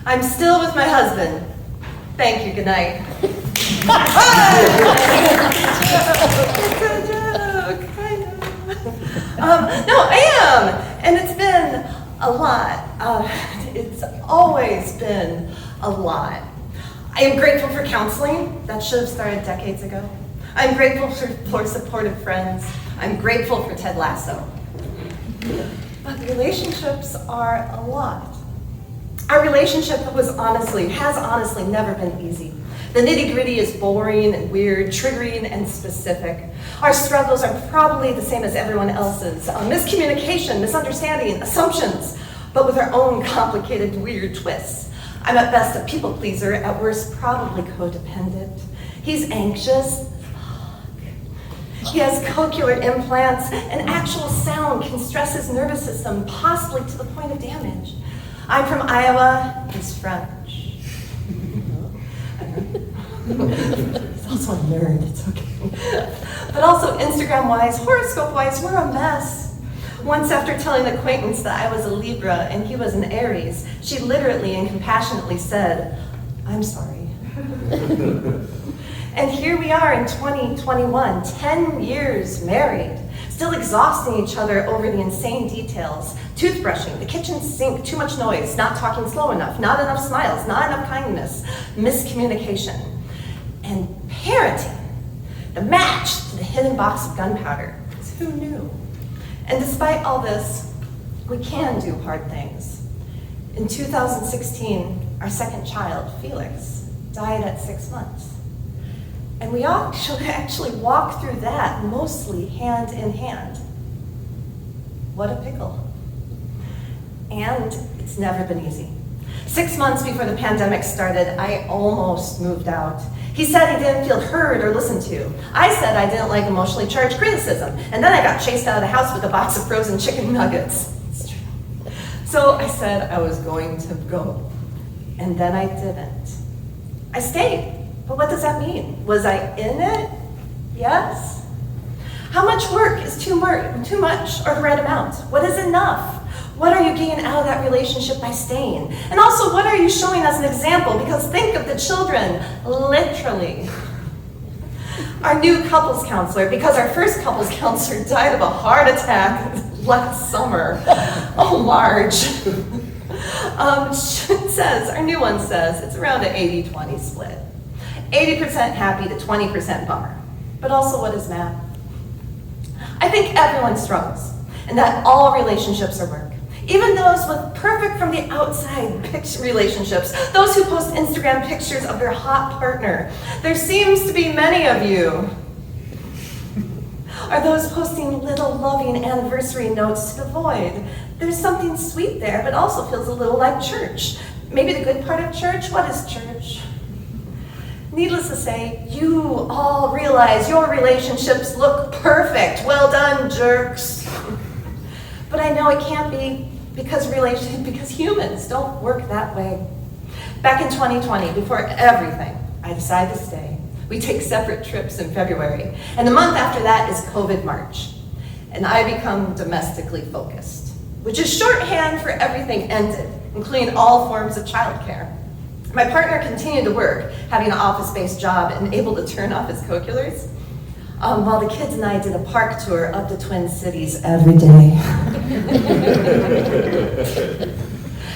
I'm still with my husband. Thank you, good night. It's a joke, I know. No, I am, and it's been a lot. It's always been a lot. I am grateful for counseling. That should have started decades ago. I'm grateful for supportive friends. I'm grateful for Ted Lasso. But relationships are a lot. Our relationship has honestly never been easy. The nitty-gritty is boring and weird, triggering and specific. Our struggles are probably the same as everyone else's. Miscommunication, misunderstanding, assumptions, but with our own complicated, weird twists. I'm at best a people pleaser, at worst probably codependent. He's anxious. He has cochlear implants, and actual sound can stress his nervous system, possibly to the point of damage. I'm from Iowa, he's French. He's also a nerd, it's okay. But also Instagram-wise, horoscope-wise, we're a mess. Once after telling an acquaintance that I was a Libra and he was an Aries, she literally and compassionately said, "I'm sorry." And here we are in 2021, 10 years married, still exhausting each other over the insane details. Toothbrushing, the kitchen sink, too much noise, not talking slow enough, not enough smiles, not enough kindness, miscommunication. And parenting, the match to the hidden box of gunpowder. Who knew? And despite all this, we can do hard things. In 2016, our second child, Felix, died at 6 months. And we actually walked through that mostly hand in hand. What a pickle. And it's never been easy. 6 months before the pandemic started, I almost moved out. He said he didn't feel heard or listened to. I said I didn't like emotionally charged criticism. And then I got chased out of the house with a box of frozen chicken nuggets. It's true. So I said I was going to go. And then I didn't. I stayed. But what does that mean? Was I in it? Yes. How much work is too much or the right amount? What is enough? What are you getting out of that relationship by staying? And also, what are you showing as an example? Because think of the children, literally. Our new couples counselor, because our first couples counselor died of a heart attack last summer. Oh, Marge. Our new one says, it's around an 80-20 split. 80% happy to 20% bummer. But also, what is math? I think everyone struggles, and that all relationships are work. Even those with perfect from the outside relationships, those who post Instagram pictures of their hot partner. There seems to be many of you. Are those posting little loving anniversary notes to the void. There's something sweet there, but also feels a little like church. Maybe the good part of church? What is church? Needless to say, you all realize your relationships look perfect. Well done, jerks. But I know it can't be because humans don't work that way. Back in 2020, before everything, I decided to stay. We take separate trips in February, and the month after that is COVID March. And I become domestically focused, which is shorthand for everything ended, including all forms of childcare. My partner continued to work, having an office-based job and able to turn off his cochlears, while the kids and I did a park tour of the Twin Cities every day.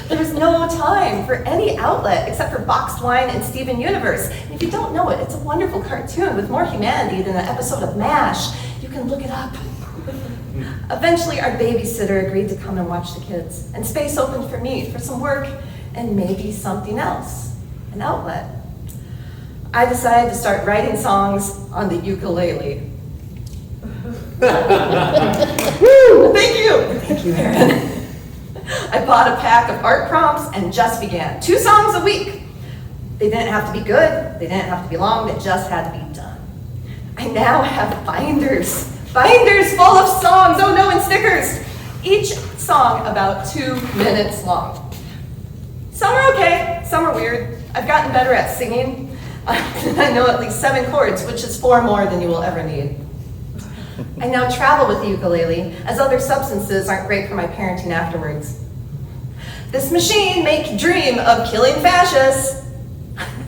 There was no time for any outlet except for boxed wine and Steven Universe. And if you don't know it, it's a wonderful cartoon with more humanity than an episode of MASH. You can look it up. Eventually, our babysitter agreed to come and watch the kids, and space opened for me for some work and maybe something else, an outlet. I decided to start writing songs on the ukulele. Woo! Thank you, Aaron. I bought a pack of art prompts and just began. 2 songs a week. They didn't have to be good, they didn't have to be long, they just had to be done. I now have binders full of songs, oh no, and stickers. Each song about 2 minutes long. Some are okay, some are weird. I've gotten better at singing. I know at least 7 chords, which is 4 more than you will ever need. I now travel with the ukulele, as other substances aren't great for my parenting afterwards. This machine make dream of killing fascists.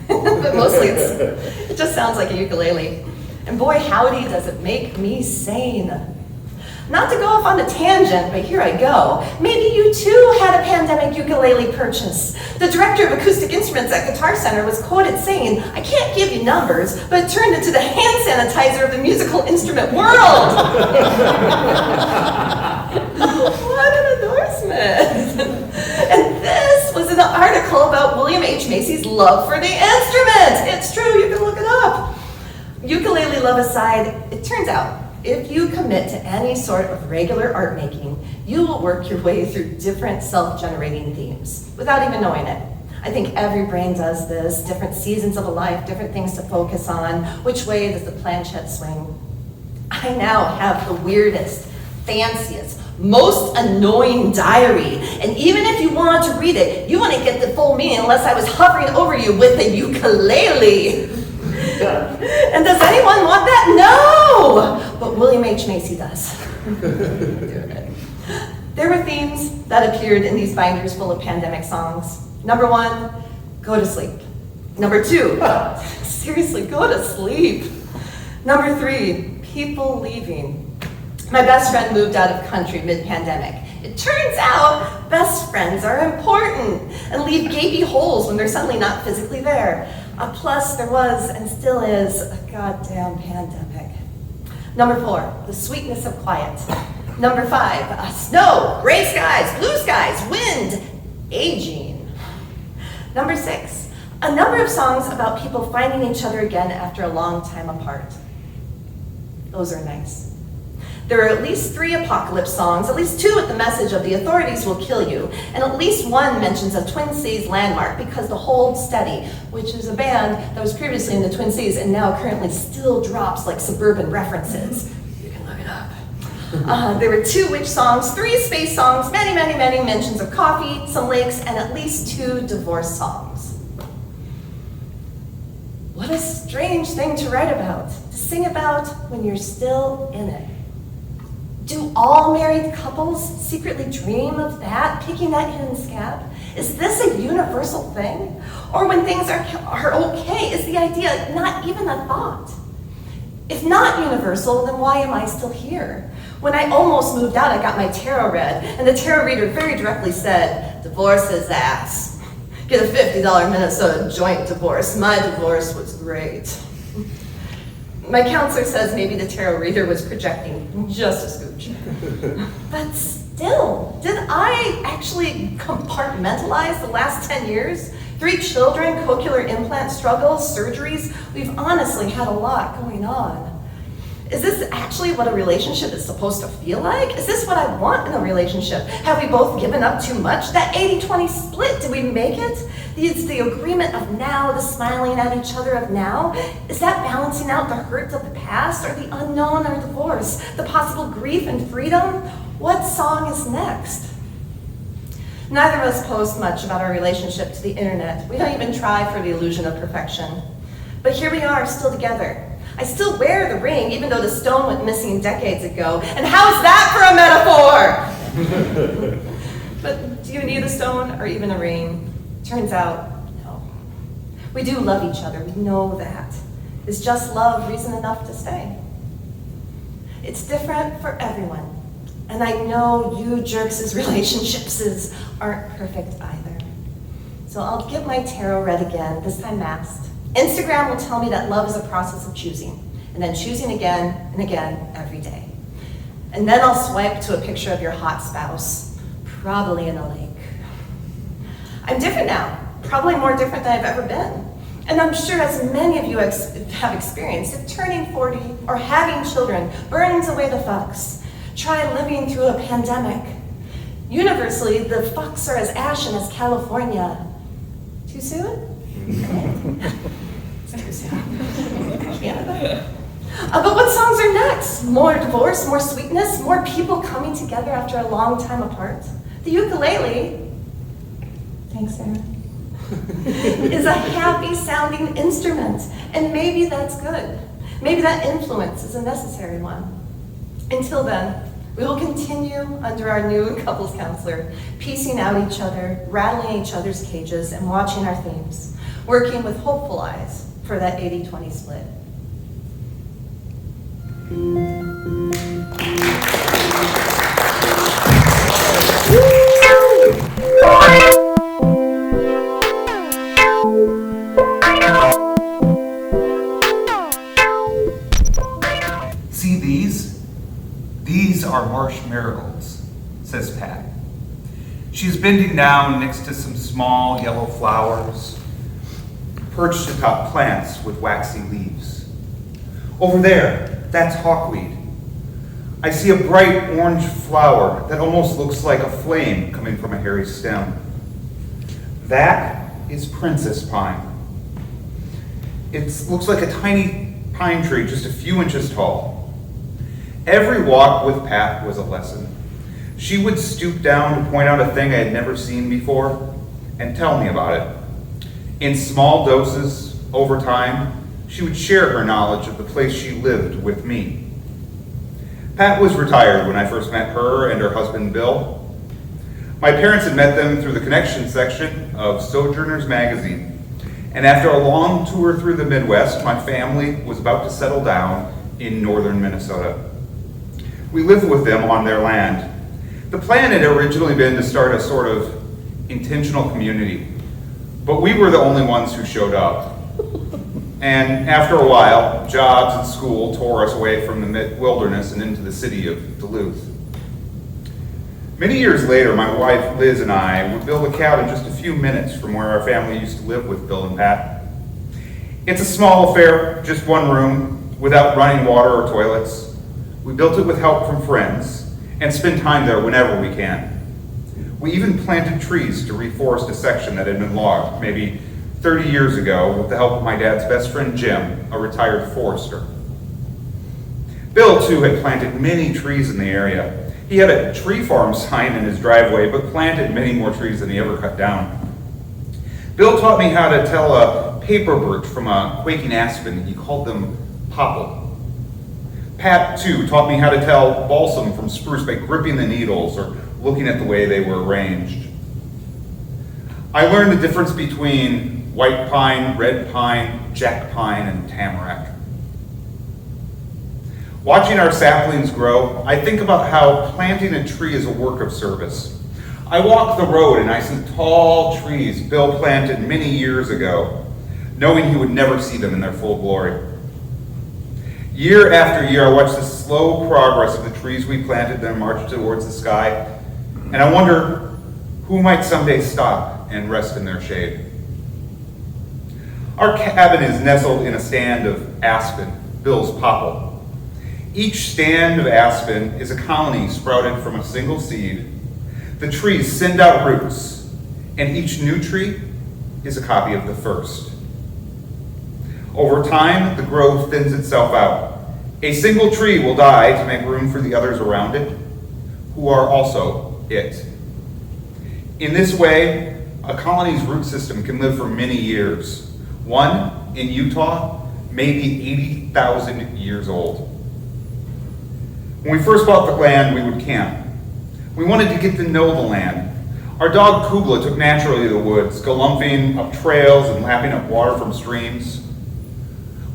But mostly it just sounds like a ukulele. And boy, howdy, does it make me sane. Not to go off on a tangent, but here I go. Maybe you too had a pandemic ukulele purchase. The director of acoustic instruments at Guitar Center was quoted saying, "I can't give you numbers, but it turned into the hand sanitizer of the musical instrument world." What an endorsement. And this was an article about William H. Macy's love for the instrument. It's true, you can look it up. Ukulele love aside, it turns out, if you commit to any sort of regular art making, you will work your way through different self-generating themes without even knowing it. I think every brain does this, different seasons of a life, different things to focus on. Which way does the planchette swing? I now have the weirdest, fanciest, most annoying diary. And even if you want to read it, you wouldn't get the full meaning unless I was hovering over you with a ukulele. And does anyone want that? No! But William H. Macy does. There were themes that appeared in these binders full of pandemic songs. Number 1, go to sleep. Number 2, seriously, go to sleep. Number 3, people leaving. My best friend moved out of country mid-pandemic. It turns out best friends are important and leave gaping holes when they're suddenly not physically there. Plus, there was and still is a goddamn pandemic. Number 4, the sweetness of quiet. Number 5, snow, gray skies, blue skies, wind, aging. Number 6, a number of songs about people finding each other again after a long time apart. Those are nice. There are at least 3 apocalypse songs, at least 2 with the message of the authorities will kill you, and at least 1 mentions a Twin Cities landmark because the Hold Steady, which is a band that was previously in the Twin Cities and now currently still drops like suburban references. You can look it up. There were 2 witch songs, 3 space songs, many, many, many mentions of coffee, some lakes, and at least 2 divorce songs. What a strange thing to write about, to sing about when you're still in it. Do all married couples secretly dream of that, picking that hidden scab? Is this a universal thing? Or when things are okay, is the idea not even a thought? If not universal, then why am I still here? When I almost moved out, I got my tarot read, and the tarot reader very directly said, "Divorce is ass. Get a $50 Minnesota joint divorce. My divorce was great." My counselor says maybe the tarot reader was projecting just a scooch. But still, did I actually compartmentalize the last 10 years? 3 children, cochlear implant struggles, surgeries. We've honestly had a lot going on. Is this actually what a relationship is supposed to feel like? Is this what I want in a relationship? Have we both given up too much? That 80-20 split, did we make it? It's the agreement of now, the smiling at each other of now. Is that balancing out the hurt of the past or the unknown or divorce? The possible grief and freedom? What song is next? Neither of us post much about our relationship to the internet. We don't even try for the illusion of perfection. But here we are, still together. I still wear the ring, even though the stone went missing decades ago. And how's that for a metaphor? But do you need a stone or even a ring? Turns out, no. We do love each other, we know that. Is just love reason enough to stay? It's different for everyone. And I know you jerks' relationships aren't perfect either. So I'll get my tarot read again, this time masked. Instagram will tell me that love is a process of choosing, and then choosing again and again every day. And then I'll swipe to a picture of your hot spouse, probably in a lake. I'm different now, probably more different than I've ever been. And I'm sure as many of you have experienced, if turning 40 or having children burns away the fucks, try living through a pandemic. Universally, the fucks are as ashen as California. Too soon? It's too soon. Canada. But what songs are next? More divorce, more sweetness, more people coming together after a long time apart. The ukulele, thanks Sarah, is a happy sounding instrument, and maybe that's good. Maybe that influence is a necessary one. Until then, We will continue under our new couples counselor, piecing out each other, rattling each other's cages, and watching our themes, working with hopeful eyes for that 80-20 split. See these? These are marsh marigolds, says Pat. She's bending down next to some small yellow flowers, perched atop plants with waxy leaves. Over there, that's hawkweed. I see a bright orange flower that almost looks like a flame coming from a hairy stem. That is princess pine. It looks like a tiny pine tree just a few inches tall. Every walk with Pat was a lesson. She would stoop down to point out a thing I had never seen before and tell me about it. In small doses, over time, she would share her knowledge of the place she lived with me. Pat was retired when I first met her and her husband, Bill. My parents had met them through the connection section of Sojourners magazine. And after a long tour through the Midwest, my family was about to settle down in northern Minnesota. We lived with them on their land. The plan had originally been to start a sort of intentional community, but we were the only ones who showed up. And after a while, jobs and school tore us away from the wilderness and into the city of Duluth. Many years later, my wife Liz and I would build a cabin just a few minutes from where our family used to live with Bill and Pat. It's a small affair, just one room, without running water or toilets. We built it with help from friends and spend time there whenever we can. We even planted trees to reforest a section that had been logged maybe 30 years ago with the help of my dad's best friend Jim, a retired forester. Bill, too, had planted many trees in the area. He had a tree farm sign in his driveway, but planted many more trees than he ever cut down. Bill taught me how to tell a paper birch from a quaking aspen. He called them popple. Pat, too, taught me how to tell balsam from spruce by gripping the needles or looking at the way they were arranged. I learned the difference between white pine, red pine, jack pine, and tamarack. Watching our saplings grow, I think about how planting a tree is a work of service. I walk the road and I see tall trees Bill planted many years ago, knowing he would never see them in their full glory. Year after year, I watch the slow progress of the trees we planted then march towards the sky, and I wonder who might someday stop and rest in their shade. Our cabin is nestled in a stand of aspen, Bill's popple. Each stand of aspen is a colony sprouted from a single seed. The trees send out roots, and each new tree is a copy of the first. Over time, the grove thins itself out. A single tree will die to make room for the others around it, who are also it. In this way, a colony's root system can live for many years. One, in Utah, may be 80,000 years old. When we first bought the land, we would camp. We wanted to get to know the land. Our dog Kugla took naturally to the woods, galumphing up trails and lapping up water from streams.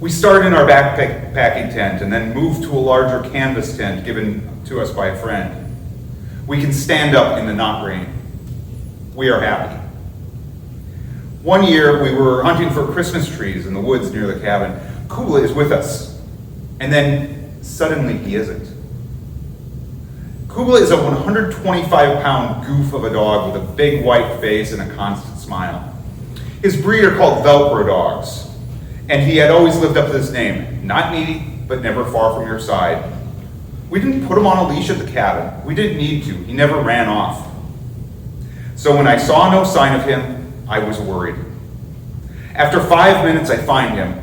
We started in our backpacking tent and then moved to a larger canvas tent given to us by a friend. We can stand up in the not rain. We are happy. One year we were hunting for Christmas trees in the woods near the cabin. Kugla is with us, and then suddenly he isn't. Kugla is a 125-pound goof of a dog with a big white face and a constant smile. His breed are called Velcro dogs. And he had always lived up to this name, not needy, but never far from your side. We didn't put him on a leash at the cabin. We didn't need to. He never ran off. So when I saw no sign of him, I was worried. After 5 minutes, I find him.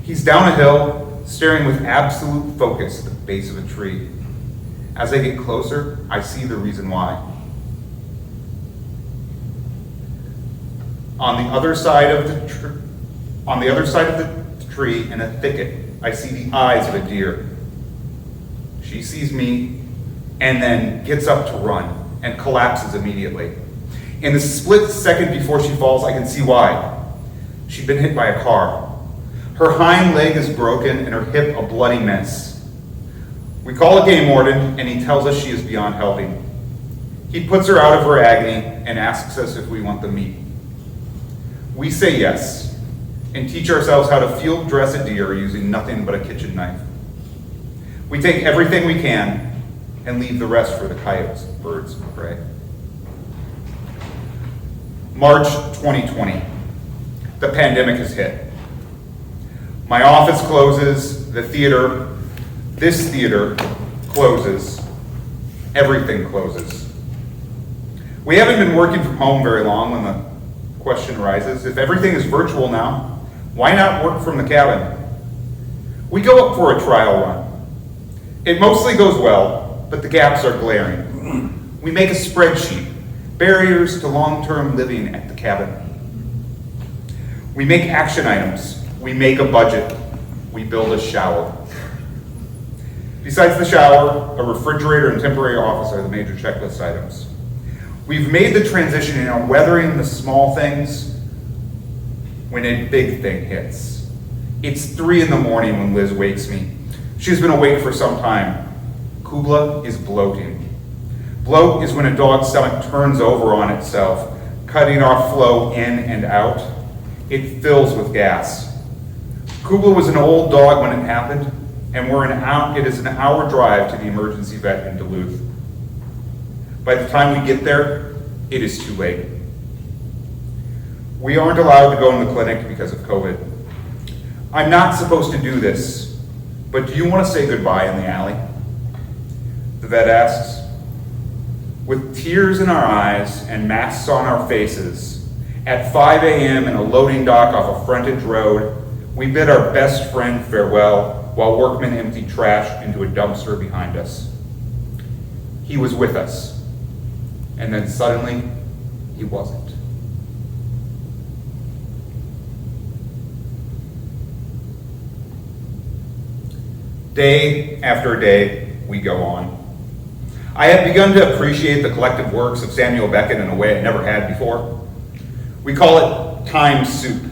He's down a hill, staring with absolute focus at the base of a tree. As I get closer, I see the reason why. On the other side of the tree, in a thicket, I see the eyes of a deer. She sees me, and then gets up to run and collapses immediately. In the split second before she falls, I can see why. She'd been hit by a car. Her hind leg is broken and her hip a bloody mess. We call a game warden and he tells us she is beyond helping. He puts her out of her agony and asks us if we want the meat. We say yes and teach ourselves how to field dress a deer using nothing but a kitchen knife. We take everything we can and leave the rest for the coyotes, birds, and prey. March 2020, the pandemic has hit. My office closes, this theater closes, everything closes. We haven't been working from home very long when the question arises, if everything is virtual now, why not work from the cabin? We go up for a trial run. It mostly goes well, but the gaps are glaring. We make a spreadsheet, barriers to long-term living at the cabin. We make action items. We make a budget. We build a shower. Besides the shower, a refrigerator and temporary office are the major checklist items. We've made the transition in weathering the small things when a big thing hits. It's 3 a.m. when Liz wakes me. She's been awake for some time. Kubla is bloating. Bloat is when a dog's stomach turns over on itself, cutting off flow in and out. It fills with gas. Kubla was an old dog when it happened, and it is an hour drive to the emergency vet in Duluth. By the time we get there, it is too late. We aren't allowed to go in the clinic because of COVID. I'm not supposed to do this, but do you want to say goodbye in the alley? The vet asks. With tears in our eyes and masks on our faces, at 5 a.m. in a loading dock off a frontage road, we bid our best friend farewell while workmen emptied trash into a dumpster behind us. He was with us, and then suddenly, he wasn't. Day after day, we go on. I have begun to appreciate the collective works of Samuel Beckett in a way I never had before. We call it time soup.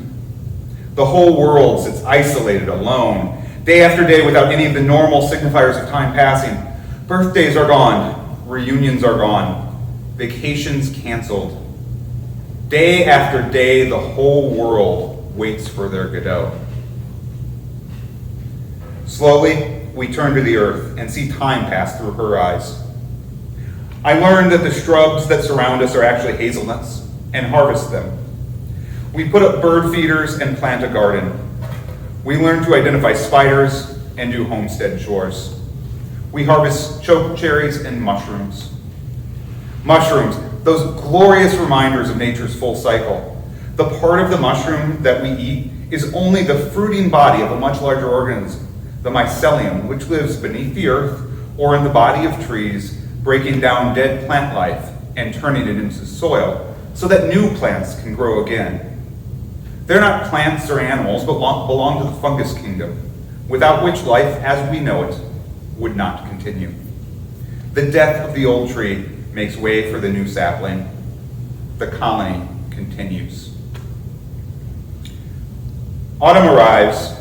The whole world sits isolated, alone, day after day without any of the normal signifiers of time passing. Birthdays are gone, reunions are gone, vacations canceled. Day after day, the whole world waits for their Godot. Slowly, we turn to the earth and see time pass through her eyes. I learned that the shrubs that surround us are actually hazelnuts and harvest them. We put up bird feeders and plant a garden. We learn to identify spiders and do homestead chores. We harvest choke cherries and mushrooms. Mushrooms, those glorious reminders of nature's full cycle. The part of the mushroom that we eat is only the fruiting body of a much larger organism, the mycelium, which lives beneath the earth or in the body of trees, breaking down dead plant life and turning it into soil so that new plants can grow again. They're not plants or animals, but belong to the fungus kingdom, without which life as we know it would not continue. The death of the old tree makes way for the new sapling. The colony continues. Autumn arrives,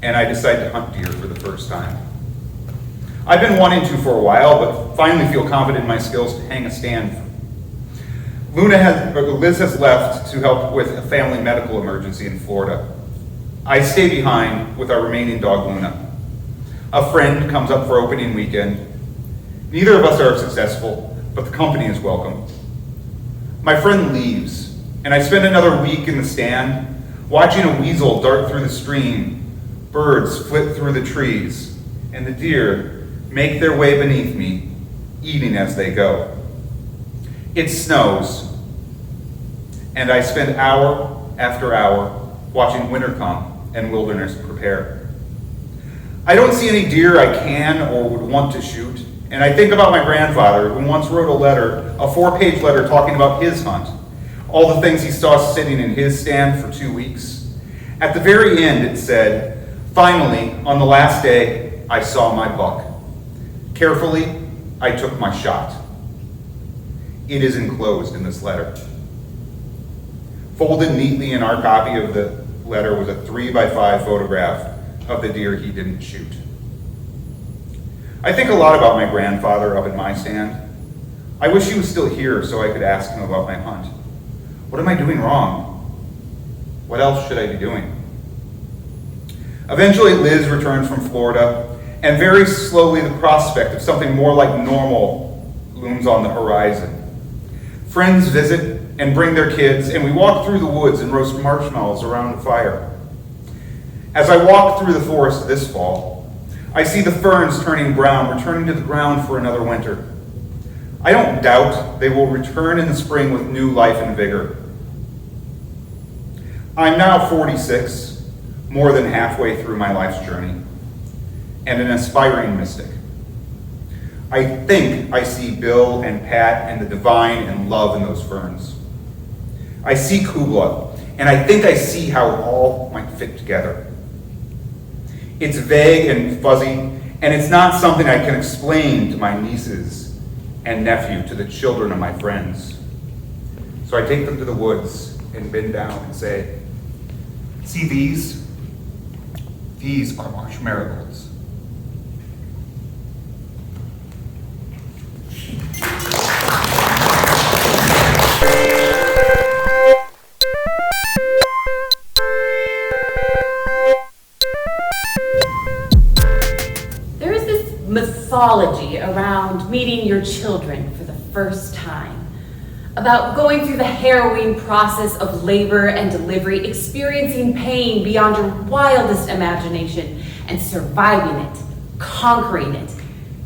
and I decide to hunt deer for the first time. I've been wanting to for a while, but finally feel confident in my skills to hang a stand. Liz has left to help with a family medical emergency in Florida. I stay behind with our remaining dog, Luna. A friend comes up for opening weekend. Neither of us are successful, but the company is welcome. My friend leaves, and I spend another week in the stand, watching a weasel dart through the stream, birds flit through the trees, and the deer make their way beneath me, eating as they go. It snows, and I spend hour after hour watching winter come and wilderness prepare. I don't see any deer I can or would want to shoot, and I think about my grandfather who once wrote a letter, a 4-page letter talking about his hunt, all the things he saw sitting in his stand for 2 weeks. At the very end it said, "Finally, on the last day, I saw my buck. Carefully, I took my shot. It is enclosed in this letter. Folded neatly in our copy of the letter was a 3x5 photograph of the deer he didn't shoot. I think a lot about my grandfather up in my stand. I wish he was still here so I could ask him about my hunt. What am I doing wrong? What else should I be doing? Eventually, Liz returns from Florida, and very slowly the prospect of something more like normal looms on the horizon. Friends visit and bring their kids, and we walk through the woods and roast marshmallows around the fire. As I walk through the forest this fall, I see the ferns turning brown, returning to the ground for another winter. I don't doubt they will return in the spring with new life and vigor. I'm now 46, more than halfway through my life's journey, and an aspiring mystic. I think I see Bill and Pat and the divine and love in those ferns. I see Kubla, and I think I see how it all might fit together. It's vague and fuzzy, and it's not something I can explain to my nieces and nephew, to the children of my friends. So I take them to the woods and bend down and say, see these? These are marsh marigolds. There is this mythology around meeting your children for the first time, about going through the harrowing process of labor and delivery, experiencing pain beyond your wildest imagination, and surviving it, conquering it,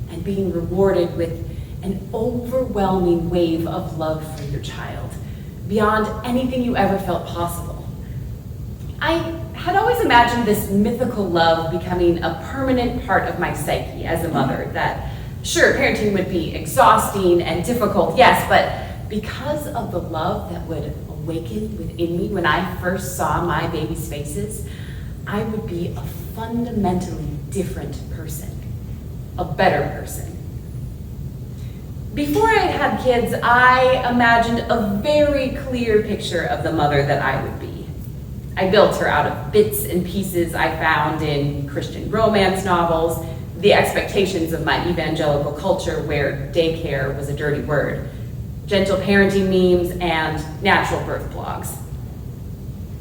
and being rewarded with an overwhelming wave of love for your child, beyond anything you ever felt possible. I had always imagined this mythical love becoming a permanent part of my psyche as a mother, that sure, parenting would be exhausting and difficult, yes, but because of the love that would awaken within me when I first saw my baby's faces, I would be a fundamentally different person, a better person. Before I had kids, I imagined a very clear picture of the mother that I would be. I built her out of bits and pieces I found in Christian romance novels, the expectations of my evangelical culture where daycare was a dirty word, gentle parenting memes, and natural birth blogs.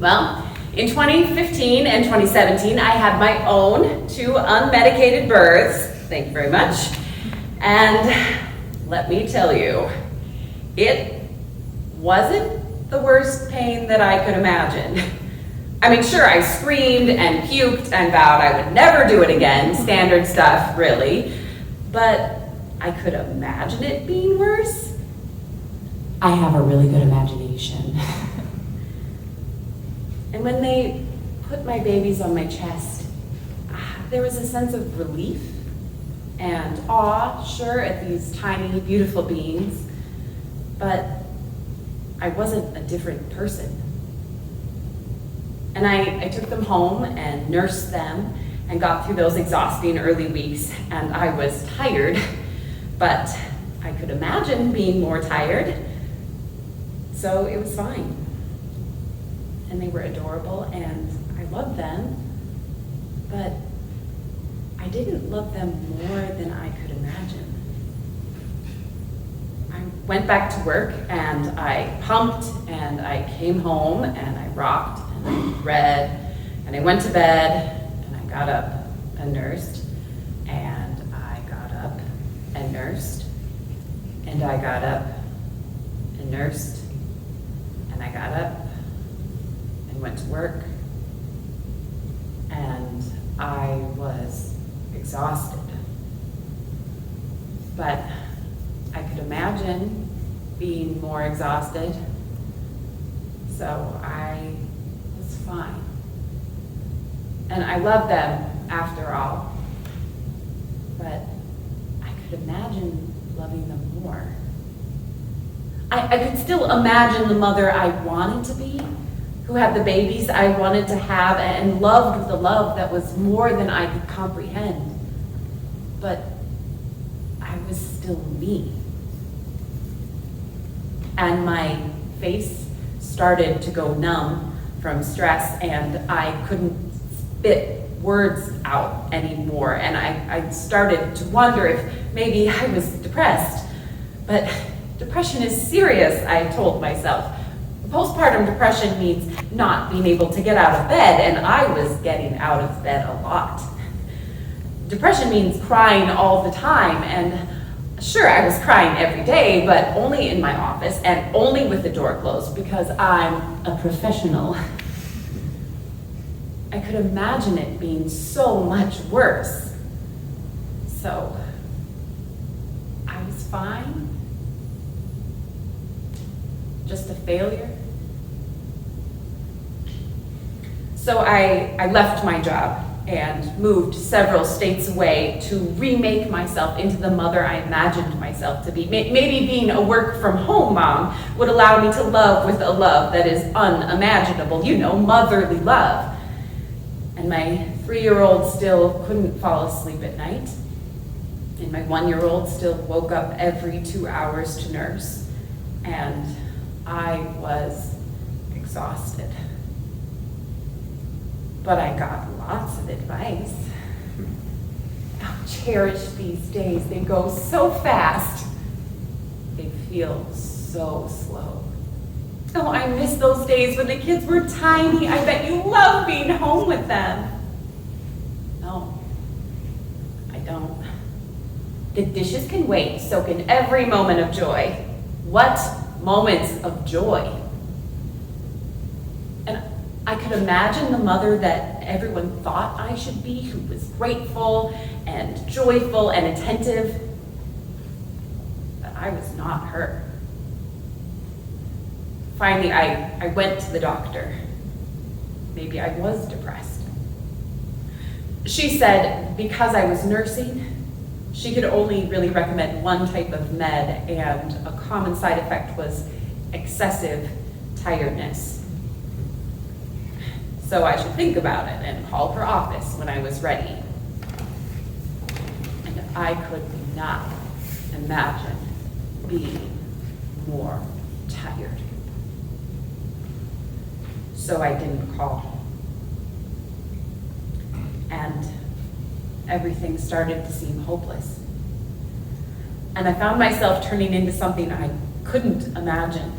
Well, in 2015 and 2017, I had my own 2 unmedicated births, thank you very much, and let me tell you, it wasn't the worst pain that I could imagine. I mean, sure, I screamed and puked and vowed I would never do it again, standard stuff, really, but I could imagine it being worse. I have a really good imagination. And when they put my babies on my chest, there was a sense of relief and awe, sure, at these tiny, beautiful beings, but I wasn't a different person. And I took them home and nursed them and got through those exhausting early weeks, and I was tired, but I could imagine being more tired. So it was fine. And they were adorable, and I loved them, but I didn't love them more than I could imagine. I went back to work, and I pumped, and I came home, and I rocked, and I read, and I went to bed, and I got up and nursed, and I got up and nursed, and I got up and nursed, and I got up and went to work, and I was exhausted. But I could imagine being more exhausted, so I was fine. And I loved them after all, but I could imagine loving them more. I could still imagine the mother I wanted to be, who had the babies I wanted to have, and loved with a love that was more than I could comprehend. But I was still me. And my face started to go numb from stress, and I couldn't spit words out anymore. And I started to wonder if maybe I was depressed. But depression is serious, I told myself. Postpartum depression means not being able to get out of bed, and I was getting out of bed a lot. Depression means crying all the time, and sure, I was crying every day, but only in my office and only with the door closed because I'm a professional. I could imagine it being so much worse. So, I was fine. Just a failure. So I left my job and moved several states away to remake myself into the mother I imagined myself to be. Maybe being a work-from-home mom would allow me to love with a love that is unimaginable, motherly love. And my 3-year-old still couldn't fall asleep at night. And my 1-year-old still woke up every 2 hours to nurse. And I was exhausted. But I got lots of advice. Oh, cherish these days. They go so fast. They feel so slow. Oh, I miss those days when the kids were tiny. I bet you love being home with them. No, I don't. The dishes can wait, soak in every moment of joy. What moments of joy? And I could imagine the mother that everyone thought I should be, who was grateful and joyful and attentive. But I was not her. Finally, I went to the doctor. Maybe I was depressed. She said because I was nursing, she could only really recommend one type of med, and a common side effect was excessive tiredness. So I should think about it and call her office when I was ready. And I could not imagine being more tired. So I didn't call. And everything started to seem hopeless. And I found myself turning into something I couldn't imagine.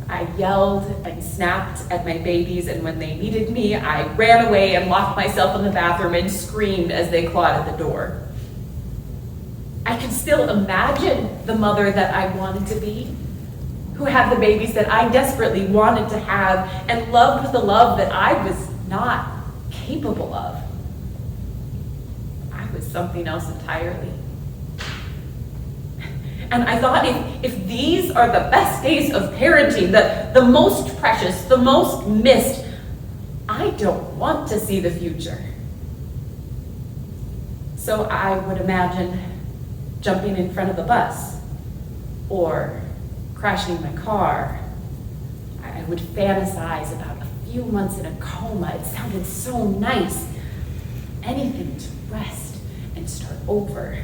I yelled and snapped at my babies, and when they needed me, I ran away and locked myself in the bathroom and screamed as they clawed at the door. I could still imagine the mother that I wanted to be, who had the babies that I desperately wanted to have, and loved with a love that I was not capable of. I was something else entirely. And I thought, if these are the best days of parenting, the most precious, the most missed, I don't want to see the future. So I would imagine jumping in front of the bus, or crashing my car. I would fantasize about a few months in a coma. It sounded so nice. Anything to rest and start over.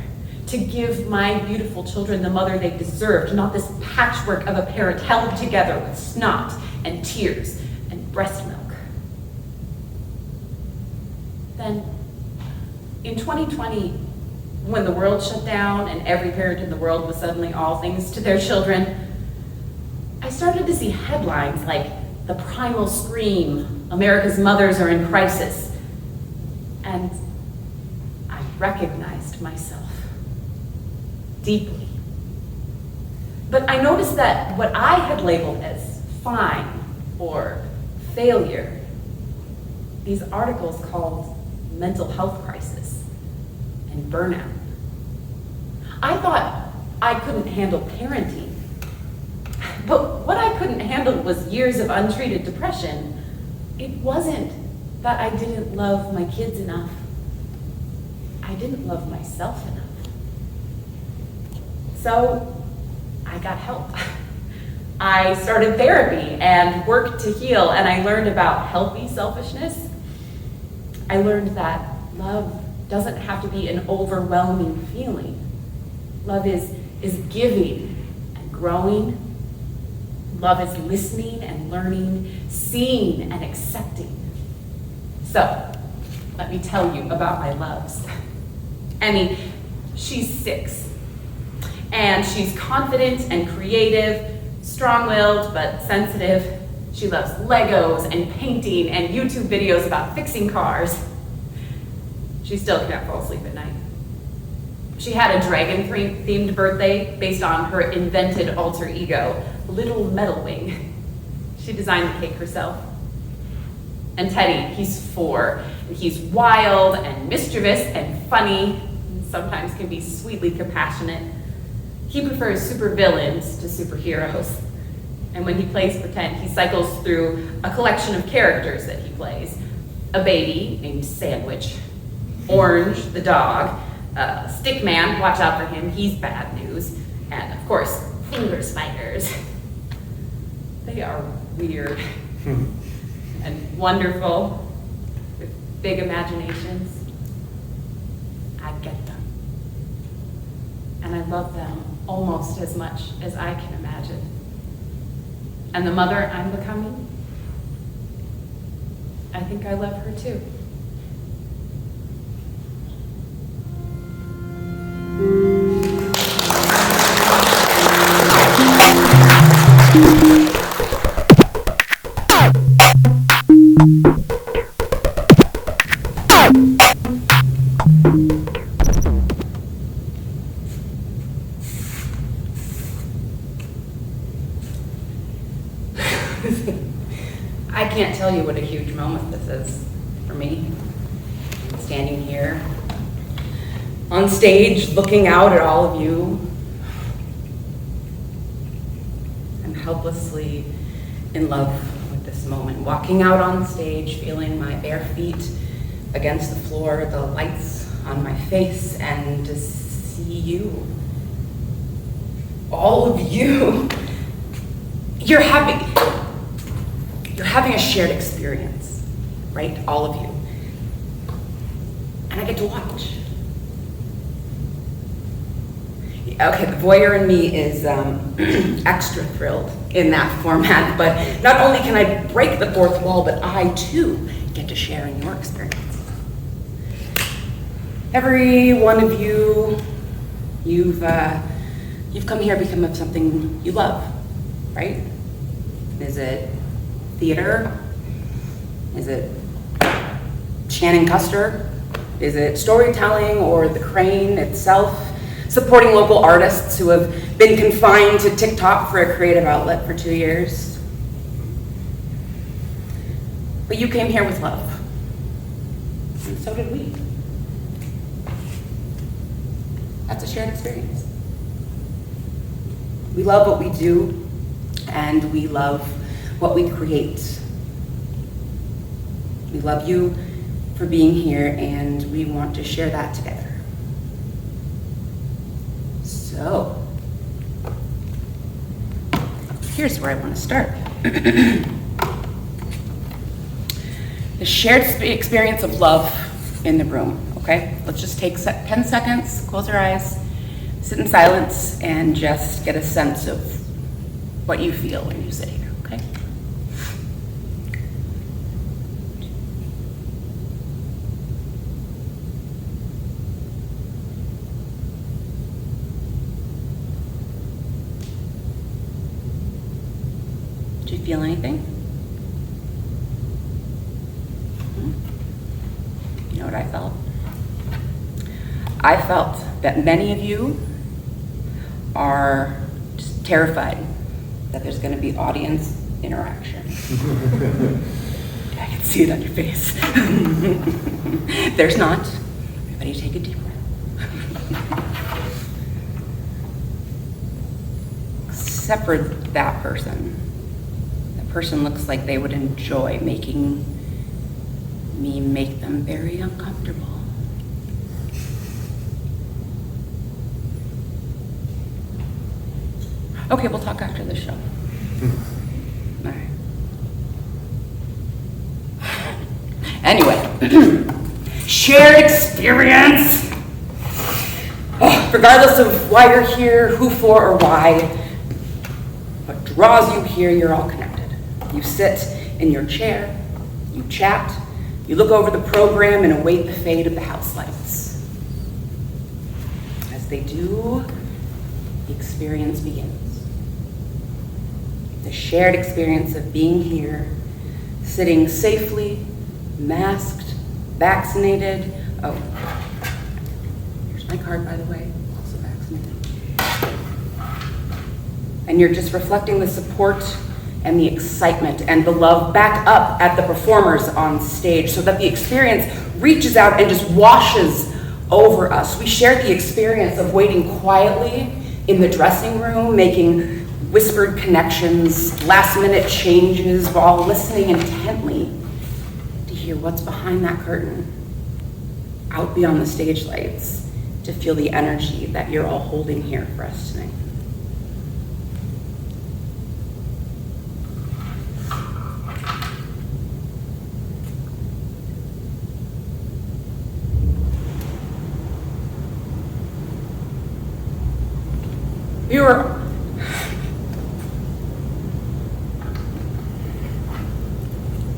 To give my beautiful children the mother they deserved, not this patchwork of a parent held together with snot and tears and breast milk. Then, in 2020, when the world shut down and every parent in the world was suddenly all things to their children, I started to see headlines like "The Primal Scream, America's Mothers Are in Crisis," and I recognized myself deeply. But I noticed that what I had labeled as fine or failure, these articles called mental health crisis and burnout. I thought I couldn't handle parenting, but what I couldn't handle was years of untreated depression. It wasn't that I didn't love my kids enough. I didn't love myself enough. So I got help. I started therapy and worked to heal, and I learned about healthy selfishness. I learned that love doesn't have to be an overwhelming feeling. Love is giving and growing. Love is listening and learning, seeing and accepting. So, let me tell you about my loves. Emmy, she's 6. And she's confident and creative, strong-willed but sensitive. She loves Legos and painting and YouTube videos about fixing cars. She still can't fall asleep at night. She had a dragon-themed birthday based on her invented alter ego, Little Metal Wing. She designed the cake herself. And Teddy, he's 4. And he's wild and mischievous and funny, and sometimes can be sweetly compassionate. He prefers supervillains to superheroes. And when he plays pretend, he cycles through a collection of characters that he plays. A baby named Sandwich, Orange the dog, Stickman, watch out for him, he's bad news, and of course, Finger Spiders. They are weird and wonderful, with big imaginations. I get them. And I love them almost as much as I can imagine. And the mother I'm becoming, I think I love her too. I can't tell you what a huge moment this is for me. Standing here on stage, looking out at all of you. I'm helplessly in love with this moment. Walking out on stage, feeling my bare feet against the floor, the lights on my face, and to see you. All of you. You're having a shared experience, right? All of you. And I get to watch. Okay, the voyeur in me is extra thrilled in that format, but not only can I break the fourth wall, but I too get to share in your experience. Every one of you, you've come here because of something you love, right? Is it theater? Is it Shannon Custer? Is it storytelling or the Crane itself? Supporting local artists who have been confined to TikTok for a creative outlet for 2 years. But you came here with love, and so did we. That's a shared experience. We love what we do, and we love what we create. We love you for being here, and we want to share that together. So, here's where I want to start. The shared experience of love in the room, okay? Let's just take 10 seconds, close our eyes, sit in silence, and just get a sense of what you feel when you sit here, okay? Did you feel anything? You know what I felt? I felt that many of you are just terrified that there's going to be audience interaction. I can see it on your face. There's not. Everybody take a deep breath. Except for that person. That person looks like they would enjoy making me make them very uncomfortable. Okay, we'll talk after the show. All right. Anyway, shared experience. Oh, Regardless of why you're here, who for, or why, what draws you here, you're all connected. You sit in your chair, you chat, you look over the program and await the fade of the house lights. As they do, the experience begins. The shared experience of being here, sitting safely, masked, vaccinated. Oh, here's my card, by the way, also vaccinated. And you're just reflecting the support and the excitement and the love back up at the performers on stage so that the experience reaches out and just washes over us. We shared the experience of waiting quietly in the dressing room, making whispered connections, last-minute changes, while listening intently to hear what's behind that curtain, out beyond the stage lights, to feel the energy that you're all holding here for us tonight.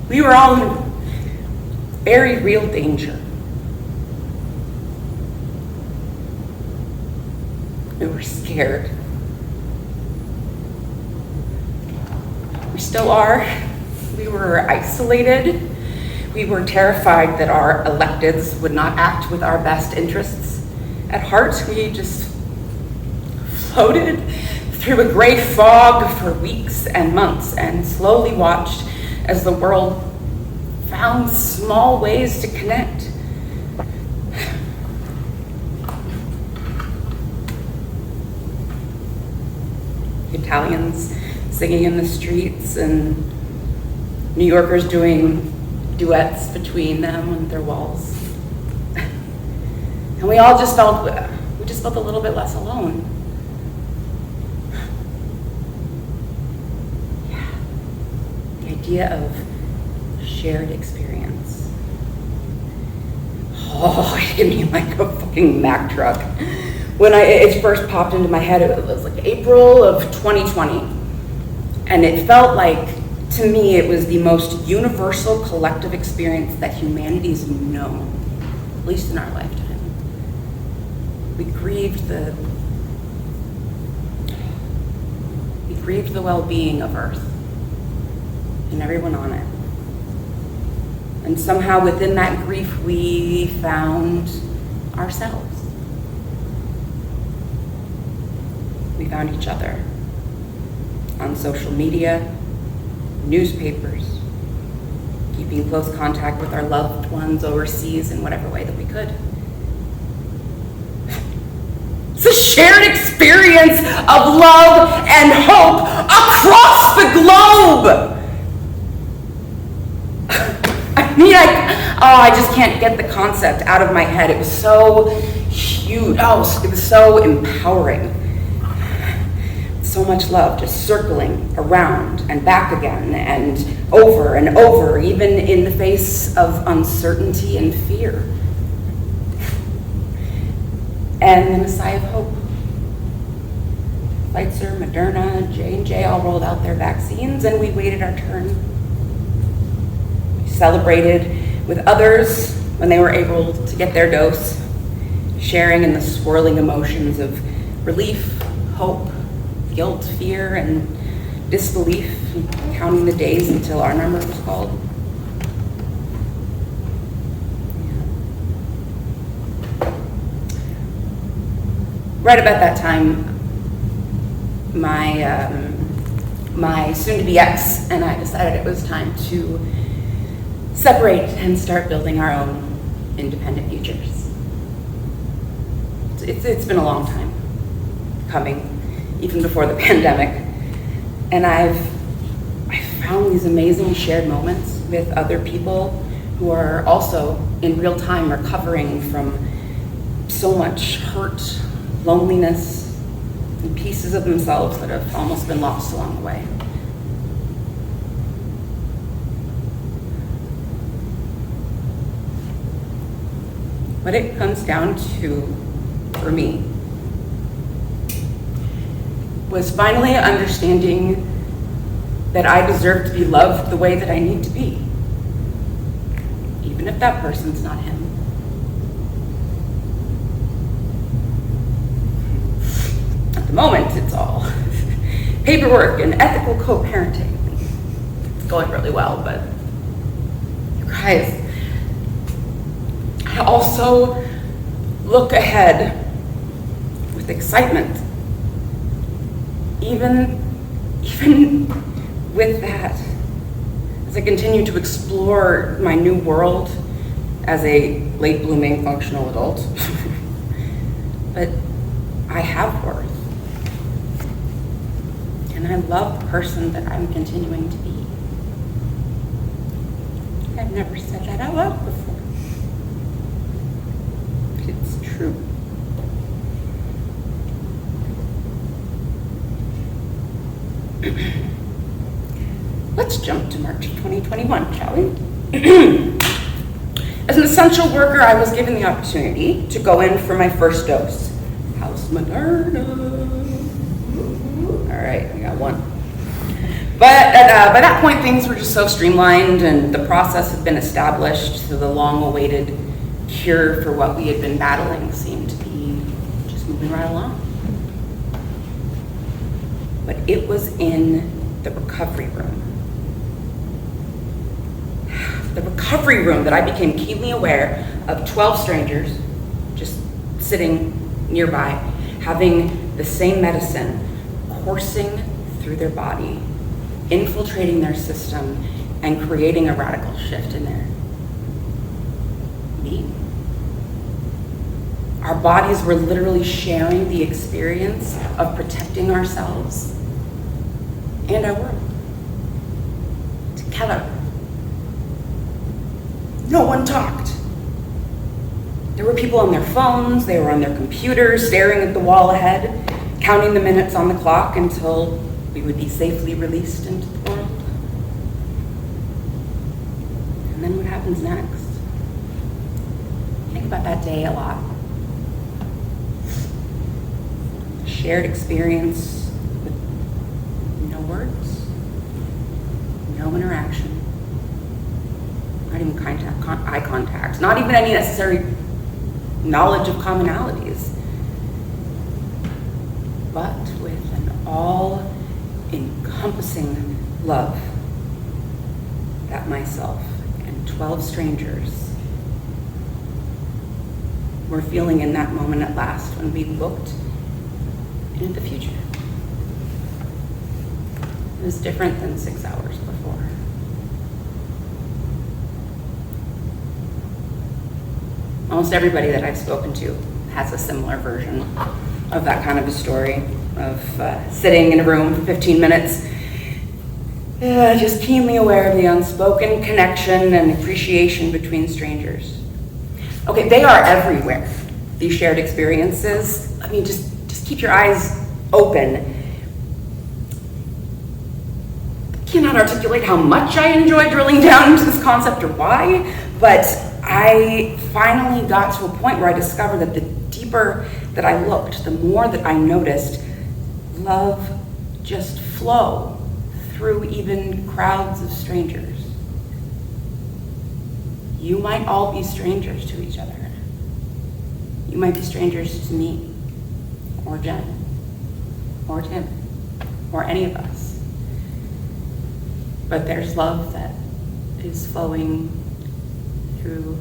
We were all in very real danger. We were scared. We still are. We were isolated. We were terrified that our electeds would not act with our best interests at heart. We just floated through a gray fog for weeks and months and slowly watched as the world found small ways to connect. Italians singing in the streets and New Yorkers doing duets between them and their walls. And we all just felt a little bit less alone. Yeah. The idea of shared experience. Oh, it hit me like a fucking Mack truck. When it first popped into my head, it was like April of 2020. And it felt like, to me, it was the most universal collective experience that humanity's known, at least in our lifetime. We grieved the well-being of Earth and everyone on it. And somehow within that grief, we found ourselves. We found each other on social media, newspapers, keeping close contact with our loved ones overseas in whatever way that we could. It's a shared experience of love and hope across the globe. I just can't get the concept out of my head. It was so huge. It was so empowering. So much love just circling around and back again and over, even in the face of uncertainty and fear. And then a sigh of hope. Pfizer, Moderna, J&J all rolled out their vaccines, and we waited our turn. We celebrated with others when they were able to get their dose, sharing in the swirling emotions of relief, hope, guilt, fear, and disbelief, counting the days until our number was called. Right about that time, my soon-to-be ex and I decided it was time to separate and start building our own independent futures. It's been a long time coming, even before the pandemic, and I found these amazing shared moments with other people who are also in real time recovering from so much hurt, loneliness, and pieces of themselves that have almost been lost along the way. What it comes down to, for me, was finally understanding that I deserve to be loved the way that I need to be, even if that person's not him. At the moment, it's all paperwork and ethical co-parenting. It's going really well, but you guys, I also look ahead with excitement. Even with that, as I continue to explore my new world as a late blooming functional adult, but I have worth. And I love the person that I'm continuing to be. I've never said that out loud before, but it's true. Let's jump to March of 2021, shall we? As an essential worker, I was given the opportunity to go in for my first dose. House Moderna. All right, I got one. But by that point, things were just so streamlined and the process had been established, so the long-awaited cure for what we had been battling seemed to be just moving right along. But it was in the recovery room. The recovery room that I became keenly aware of 12 strangers just sitting nearby, having the same medicine coursing through their body, infiltrating their system, and creating a radical shift in there. Me. Our bodies were literally sharing the experience of protecting ourselves and our world together. No one talked. There were people on their phones, they were on their computers, staring at the wall ahead, counting the minutes on the clock until we would be safely released into the world. And then what happens next? I think about that day a lot. A shared experience with no words, no interaction, not even eye contact, not even any necessary knowledge of commonalities, but with an all-encompassing love that myself and 12 strangers were feeling in that moment at last when we looked into the future. It was different than 6 hours before. Almost everybody that I've spoken to has a similar version of that kind of a story, of sitting in a room for 15 minutes, just keenly aware of the unspoken connection and appreciation between strangers. Okay, they are everywhere, these shared experiences. I mean, just keep your eyes open. I cannot articulate how much I enjoy drilling down into this concept or why, but I finally got to a point where I discovered that the deeper that I looked, the more that I noticed love just flow through even crowds of strangers. You might all be strangers to each other. You might be strangers to me, or Jen, or Tim, or any of us. But there's love that is flowing through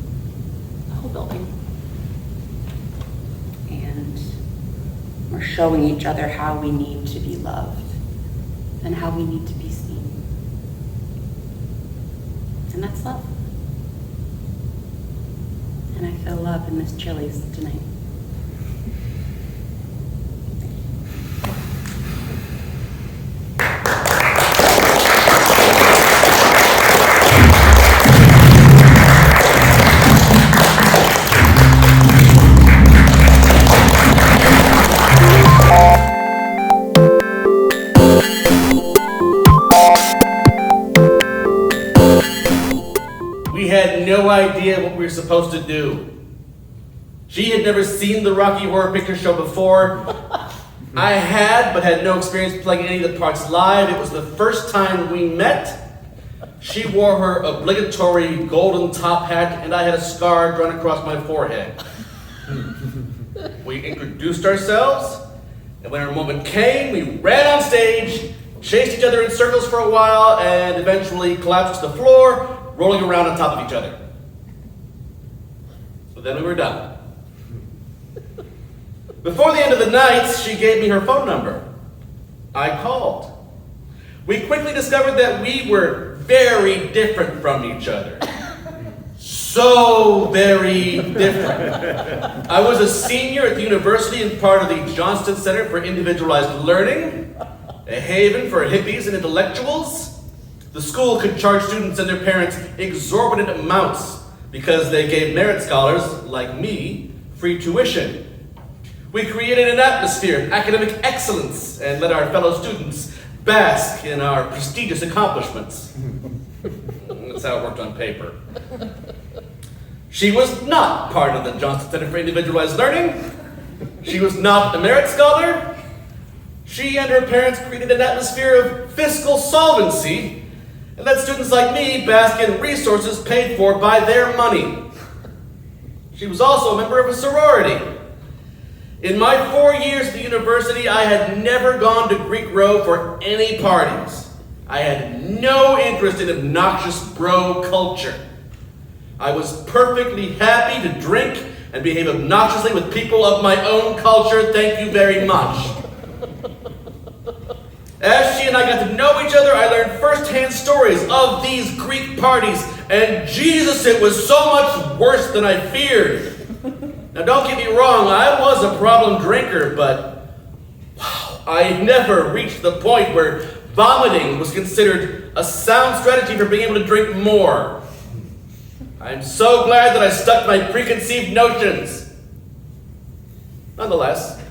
the whole building. And we're showing each other how we need to be loved and how we need to be seen. And that's love. And I feel love in this Chili's tonight. We had no idea what we were supposed to do. She had never seen the Rocky Horror Picture Show before. I had no experience playing any of the parts live. It was the first time we met. She wore her obligatory golden top hat, and I had a scar drawn across my forehead. We introduced ourselves, and when our moment came, we ran on stage, chased each other in circles for a while, and eventually collapsed to the floor, rolling around on top of each other. So then we were done. Before the end of the night, she gave me her phone number. I called. We quickly discovered that we were very different from each other. So very different. I was a senior at the university and part of the Johnston Center for Individualized Learning, a haven for hippies and intellectuals. The school could charge students and their parents exorbitant amounts because they gave merit scholars, like me, free tuition. We created an atmosphere of academic excellence and let our fellow students bask in our prestigious accomplishments. That's how it worked on paper. She was not part of the Johnston Center for Individualized Learning. She was not a merit scholar. She and her parents created an atmosphere of fiscal solvency and let students like me bask in resources paid for by their money. She was also a member of a sorority. In my 4 years at the university, I had never gone to Greek Row for any parties. I had no interest in obnoxious bro culture. I was perfectly happy to drink and behave obnoxiously with people of my own culture. Thank you very much. As she and I got to know each other, I learned firsthand stories of these Greek parties, and Jesus, it was so much worse than I feared. Now don't get me wrong, I was a problem drinker, but wow, I never reached the point where vomiting was considered a sound strategy for being able to drink more. I'm so glad that I stuck my preconceived notions. Nonetheless,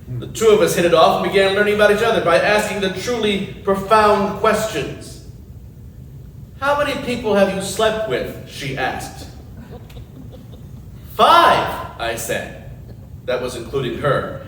the two of us hit it off and began learning about each other by asking the truly profound questions. How many people have you slept with? She asked. 5, I said. That was including her.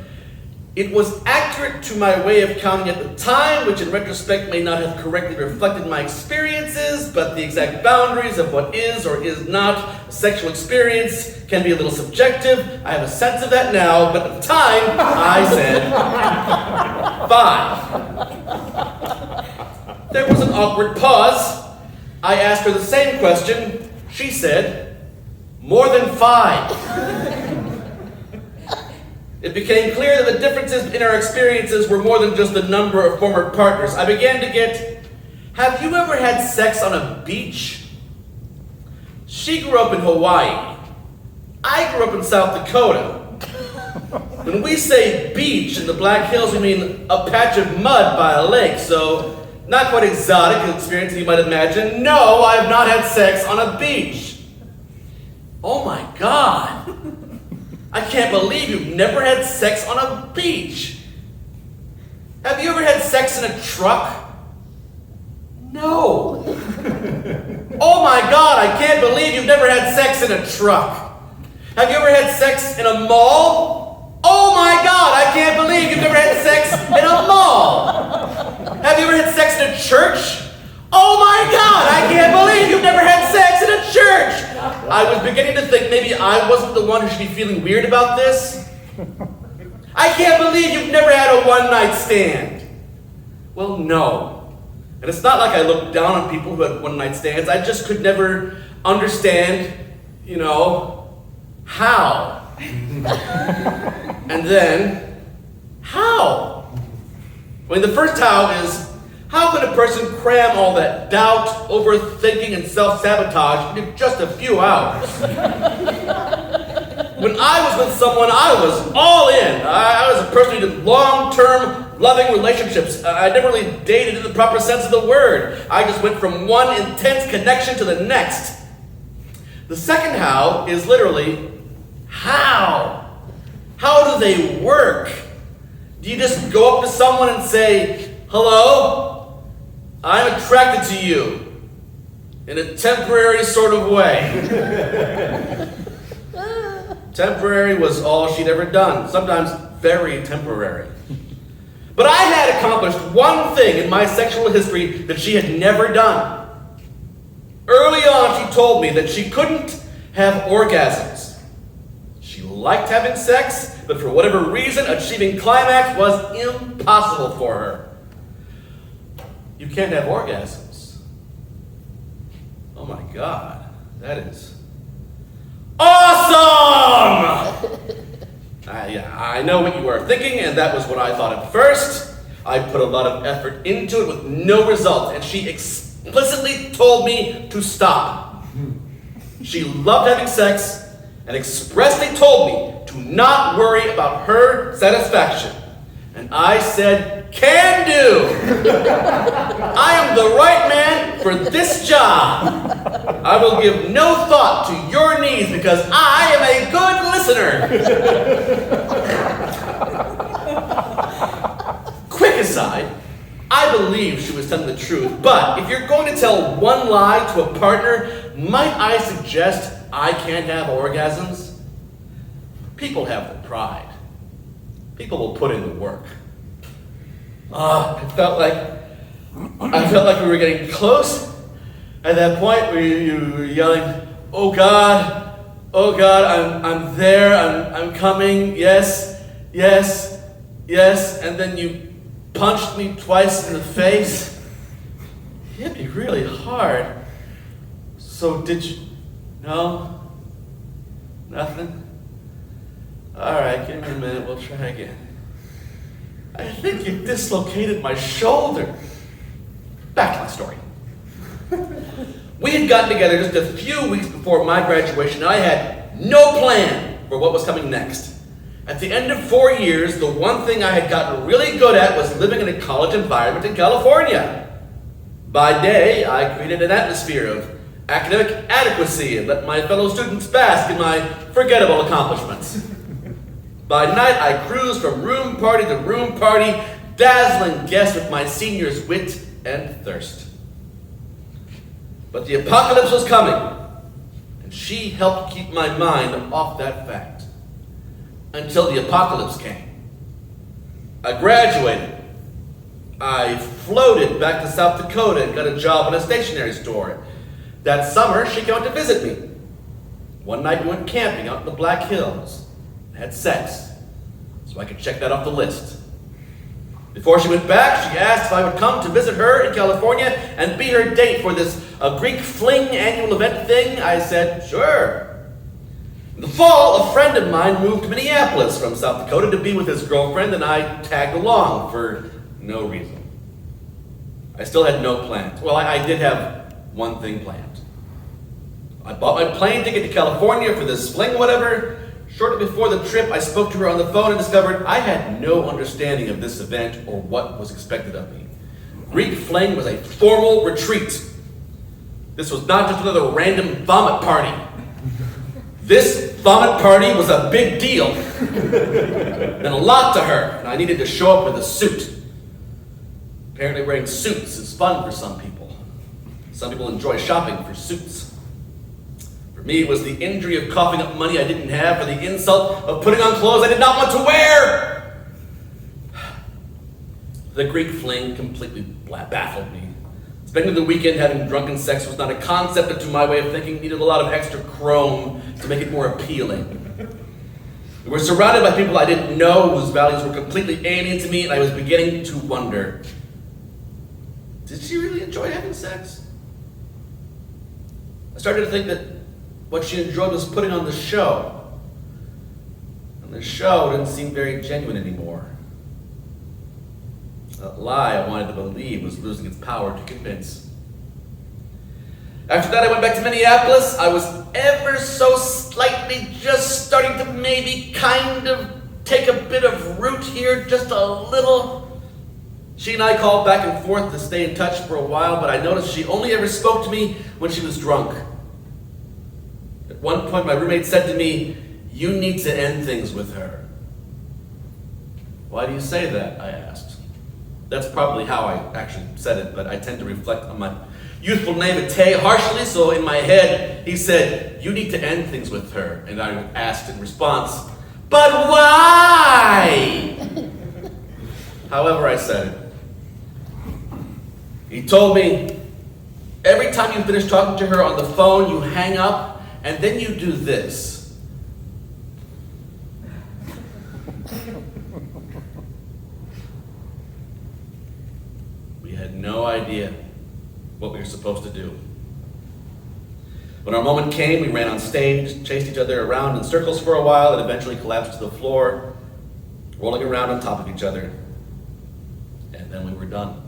It was accurate to my way of counting at the time, which in retrospect may not have correctly reflected my experiences, but the exact boundaries of what is or is not a sexual experience can be a little subjective. I have a sense of that now, but at the time, I said 5. There was an awkward pause. I asked her the same question. She said, more than 5. It became clear that the differences in our experiences were more than just the number of former partners. I began to get, have you ever had sex on a beach? She grew up in Hawaii. I grew up in South Dakota. When we say beach in the Black Hills, we mean a patch of mud by a lake, so not quite exotic experience as you might imagine. No, I have not had sex on a beach. Oh my God. I can't believe you've never had sex on a beach. Have you ever had sex in a truck? No. Oh my God, I can't believe you've never had sex in a truck. Have you ever had sex in a mall? Oh my God, I can't believe you've never had sex in a mall. Have you ever had sex in a church? Oh my God, I can't believe you've never had sex in a church. I was beginning to think maybe I wasn't the one who should be feeling weird about this. I can't believe you've never had a one-night stand. Well, no. And it's not like I looked down on people who had one-night stands. I just could never understand, how. And then, how? I mean, the first how is, how can a person cram all that doubt, overthinking, and self-sabotage into just a few hours? When I was with someone, I was all in. I was a person who did long-term, loving relationships. I never really dated in the proper sense of the word. I just went from one intense connection to the next. The second how is literally, how? How do they work? Do you just go up to someone and say, hello? I'm attracted to you in a temporary sort of way. Temporary was all she'd ever done, sometimes very temporary. But I had accomplished one thing in my sexual history that she had never done. Early on, she told me that she couldn't have orgasms. She liked having sex, but for whatever reason, achieving climax was impossible for her. You can't have orgasms. Oh my God, that is awesome! Yeah, I know what you are thinking, and that was what I thought at first. I put a lot of effort into it with no results, and she explicitly told me to stop. She loved having sex and expressly told me to not worry about her satisfaction. And I said, can do! I am the right man for this job. I will give no thought to your needs because I am a good listener. Quick aside, I believe she was telling the truth, but if you're going to tell one lie to a partner, might I suggest I can't have orgasms? People have the pride. People will put in the work. I felt like we were getting close. At that point where you were yelling, oh God, I'm there, I'm coming, yes, yes, yes, and then you punched me twice in the face. You hit me really hard. So did you, no? Nothing? All right, give me a minute, we'll try again. I think you dislocated my shoulder. Back to my story. We had gotten together just a few weeks before my graduation, and I had no plan for what was coming next. At the end of 4 years, the one thing I had gotten really good at was living in a college environment in California. By day, I created an atmosphere of academic adequacy and let my fellow students bask in my forgettable accomplishments. By night, I cruised from room party to room party, dazzling guests with my seniors' wit and thirst. But the apocalypse was coming, and she helped keep my mind off that fact. Until the apocalypse came. I graduated. I floated back to South Dakota and got a job in a stationery store. That summer, she came to visit me. One night we went camping out in the Black Hills. Had sex, so I could check that off the list. Before she went back, she asked if I would come to visit her in California and be her date for this Greek Fling annual event thing. I said, sure. In the fall, a friend of mine moved to Minneapolis from South Dakota to be with his girlfriend, and I tagged along for no reason. I still had no plans. Well, I did have one thing planned. I bought my plane ticket to California for this fling whatever. Shortly before the trip, I spoke to her on the phone and discovered I had no understanding of this event or what was expected of me. Greek Fling was a formal retreat. This was not just another random vomit party. This vomit party was a big deal. And a lot to her, and I needed to show up with a suit. Apparently wearing suits is fun for some people. Some people enjoy shopping for suits. For me, it was the injury of coughing up money I didn't have, or the insult of putting on clothes I did not want to wear. The Greek Fling completely baffled me. Spending the weekend having drunken sex was not a concept that, to my way of thinking, needed a lot of extra chrome to make it more appealing. We were surrounded by people I didn't know, whose values were completely alien to me, and I was beginning to wonder, did she really enjoy having sex? I started to think that what she enjoyed was putting on the show. And the show didn't seem very genuine anymore. That lie I wanted to believe was losing its power to convince. After that, I went back to Minneapolis. I was ever so slightly just starting to maybe kind of take a bit of root here, just a little. She and I called back and forth to stay in touch for a while, but I noticed she only ever spoke to me when she was drunk. At one point, my roommate said to me, "You need to end things with her." "Why do you say that?" I asked. That's probably how I actually said it, but I tend to reflect on my youthful naivete harshly, so in my head, he said, "You need to end things with her." And I asked in response, "But why?" However, I said it. He told me, every time you finish talking to her on the phone, you hang up, and then you do this. We had no idea what we were supposed to do. When our moment came, we ran on stage, chased each other around in circles for a while, and eventually collapsed to the floor, rolling around on top of each other. And then we were done.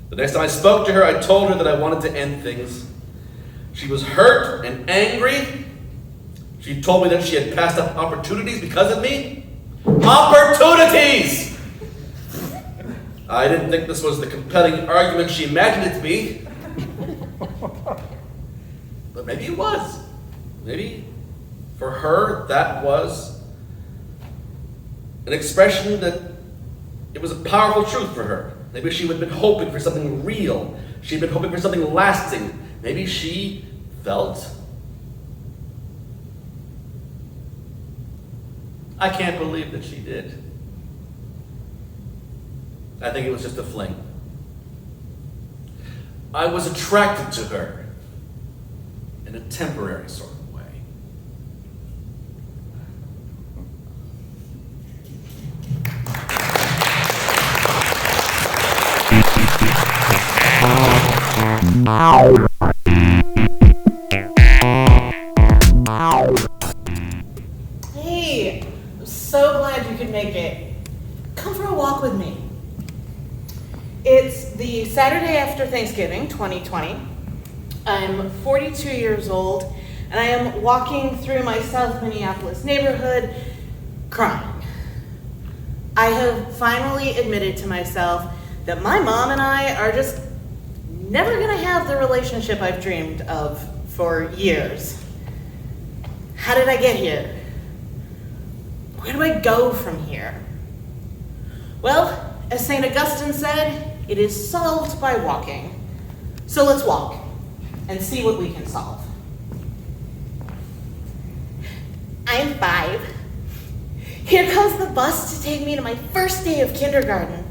The next time I spoke to her, I told her that I wanted to end things. She was hurt and angry. She told me that she had passed up opportunities because of me. Opportunities! I didn't think this was the compelling argument she imagined it to be. But maybe it was. Maybe for her that was an expression that it was a powerful truth for her. Maybe she had been hoping for something real. She had been hoping for something lasting. Maybe she felt. I can't believe that she did. I think it was just a fling. I was attracted to her in a temporary sort of way. Hey, I'm so glad you could make it. Come for a walk with me. It's the Saturday after Thanksgiving, 2020. I'm 42 years old, and I am walking through my South Minneapolis neighborhood crying. I have finally admitted to myself that my mom and I are just never gonna have the relationship I've dreamed of for years. How did I get here? Where do I go from here? Well, as St. Augustine said, it is solved by walking. So let's walk and see what we can solve. I'm 5. Here comes the bus to take me to my first day of kindergarten.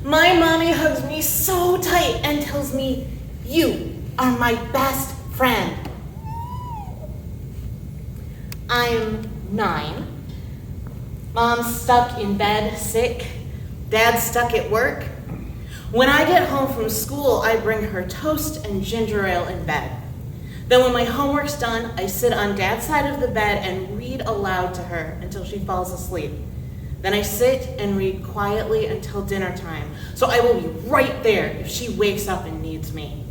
My mommy hugs me so tight and tells me, "You are my best friend." I'm 9. Mom's stuck in bed, sick. Dad's stuck at work. When I get home from school, I bring her toast and ginger ale in bed. Then when my homework's done, I sit on Dad's side of the bed and read aloud to her until she falls asleep. Then I sit and read quietly until dinner time, so I will be right there if she wakes up and needs me.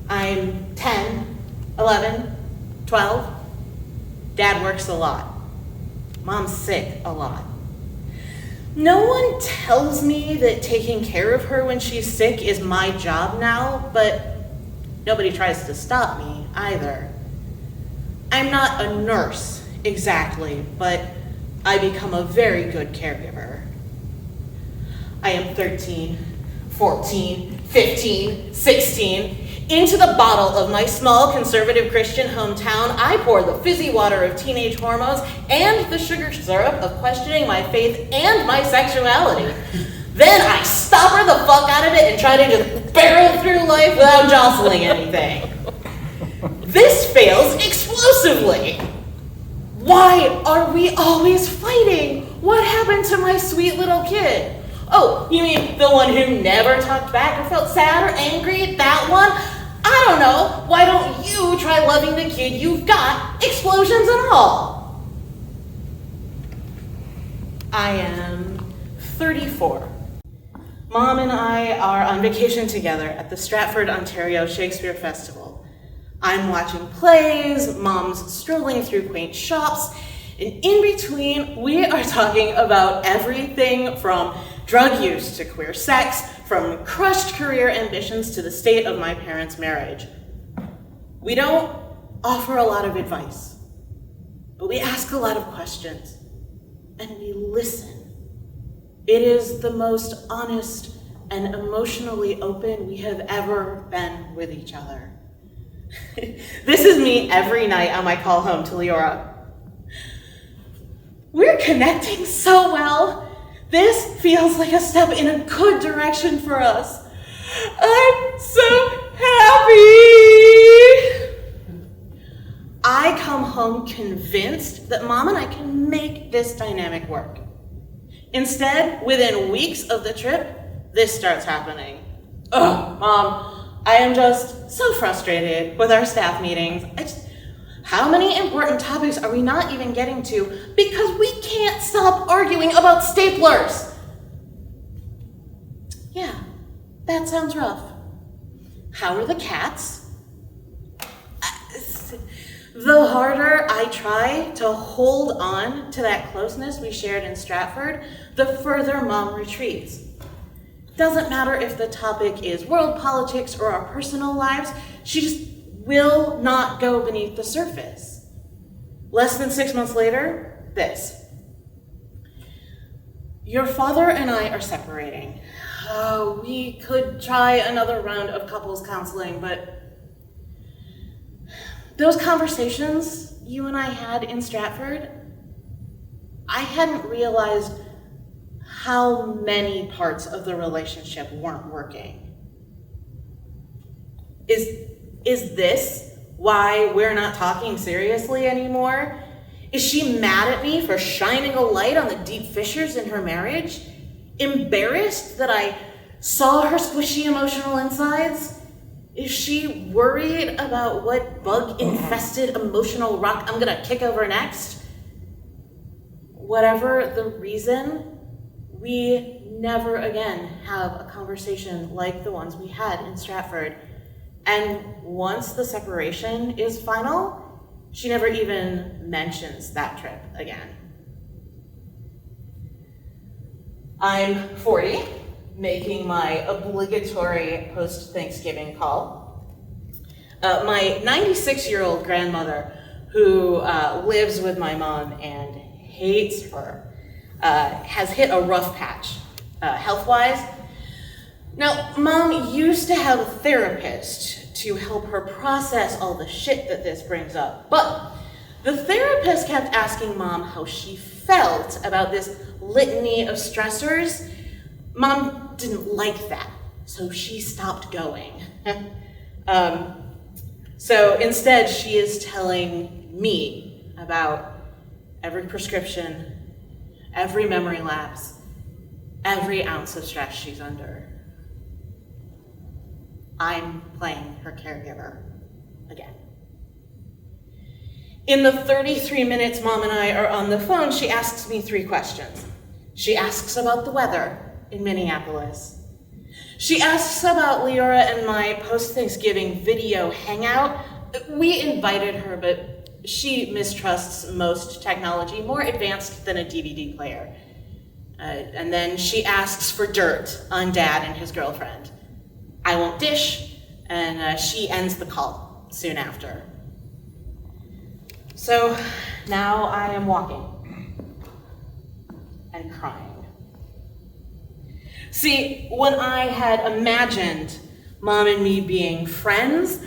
I'm 10, 11, 12. Dad works a lot. Mom's sick a lot. No one tells me that taking care of her when she's sick is my job now, but nobody tries to stop me either. I'm not a nurse exactly, but I become a very good caregiver. I am 13, 14, 15, 16. Into the bottle of my small conservative Christian hometown, I pour the fizzy water of teenage hormones and the sugar syrup of questioning my faith and my sexuality. Then I stop her the fuck out of it and try to just barrel through life without jostling anything. This fails explosively. Why are we always fighting? What happened to my sweet little kid? Oh, you mean the one who never talked back or felt sad or angry? That one? I don't know. Why don't you try loving the kid you've got, explosions and all? I am 34. Mom and I are on vacation together at the Stratford, Ontario Shakespeare Festival. I'm watching plays, Mom's strolling through quaint shops, and in between, we are talking about everything from drug use to queer sex, from crushed career ambitions to the state of my parents' marriage. We don't offer a lot of advice, but we ask a lot of questions, and we listen. It is the most honest and emotionally open we have ever been with each other. This is me every night on my call home to Leora. We're connecting so well. This feels like a step in a good direction for us. I'm so happy. I come home convinced that Mom and I can make this dynamic work. Instead, within weeks of the trip, this starts happening. Ugh, Mom, I am just so frustrated with our staff meetings. How many important topics are we not even getting to because we can't stop arguing about staplers? Yeah, that sounds rough. How are the cats? The harder I try to hold on to that closeness we shared in Stratford, the further Mom retreats. Doesn't matter if the topic is world politics or our personal lives, she just will not go beneath the surface. Less than 6 months later, this. Your father and I are separating. Oh, we could try another round of couples counseling, but those conversations you and I had in Stratford, I hadn't realized how many parts of the relationship weren't working. Is this why we're not talking seriously anymore? Is she mad at me for shining a light on the deep fissures in her marriage? Embarrassed that I saw her squishy emotional insides? Is she worried about what bug-infested emotional rock I'm gonna kick over next? Whatever the reason, we never again have a conversation like the ones we had in Stratford. And once the separation is final, she never even mentions that trip again. I'm 40, making my obligatory post-Thanksgiving call. My 96-year-old grandmother, who lives with my mom and hates her, has hit a rough patch, health-wise. Now, Mom used to have a therapist to help her process all the shit that this brings up, but the therapist kept asking Mom how she felt about this litany of stressors. Mom didn't like that, so she stopped going. So instead, she is telling me about every prescription, every memory lapse, every ounce of stress she's under. I'm playing her caregiver again. In the 33 minutes Mom and I are on the phone, she asks me 3 questions. She asks about the weather in Minneapolis. She asks about Leora and my post-Thanksgiving video hangout. We invited her, but she mistrusts most technology, more advanced than a DVD player. And then she asks for dirt on Dad and his girlfriend. I won't dish, and she ends the call soon after. So now I am walking and crying. See, when I had imagined Mom and me being friends,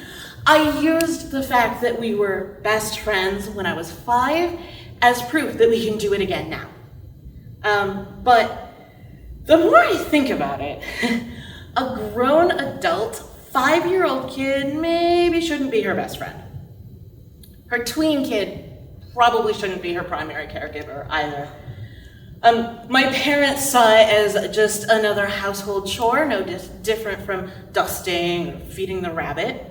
I used the fact that we were best friends when I was 5 as proof that we can do it again now. But the more I think about it, a grown adult 5-year-old kid maybe shouldn't be her best friend. Her tween kid probably shouldn't be her primary caregiver either. My parents saw it as just another household chore, no different from dusting or feeding the rabbit.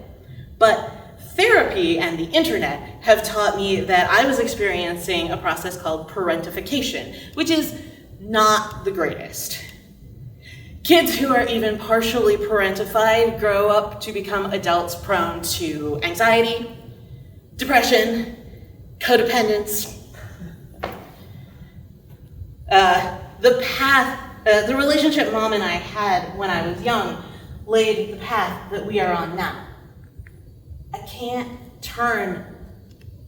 But therapy and the internet have taught me that I was experiencing a process called parentification, which is not the greatest. Kids who are even partially parentified grow up to become adults prone to anxiety, depression, codependence. The relationship Mom and I had when I was young laid the path that we are on now. I can't turn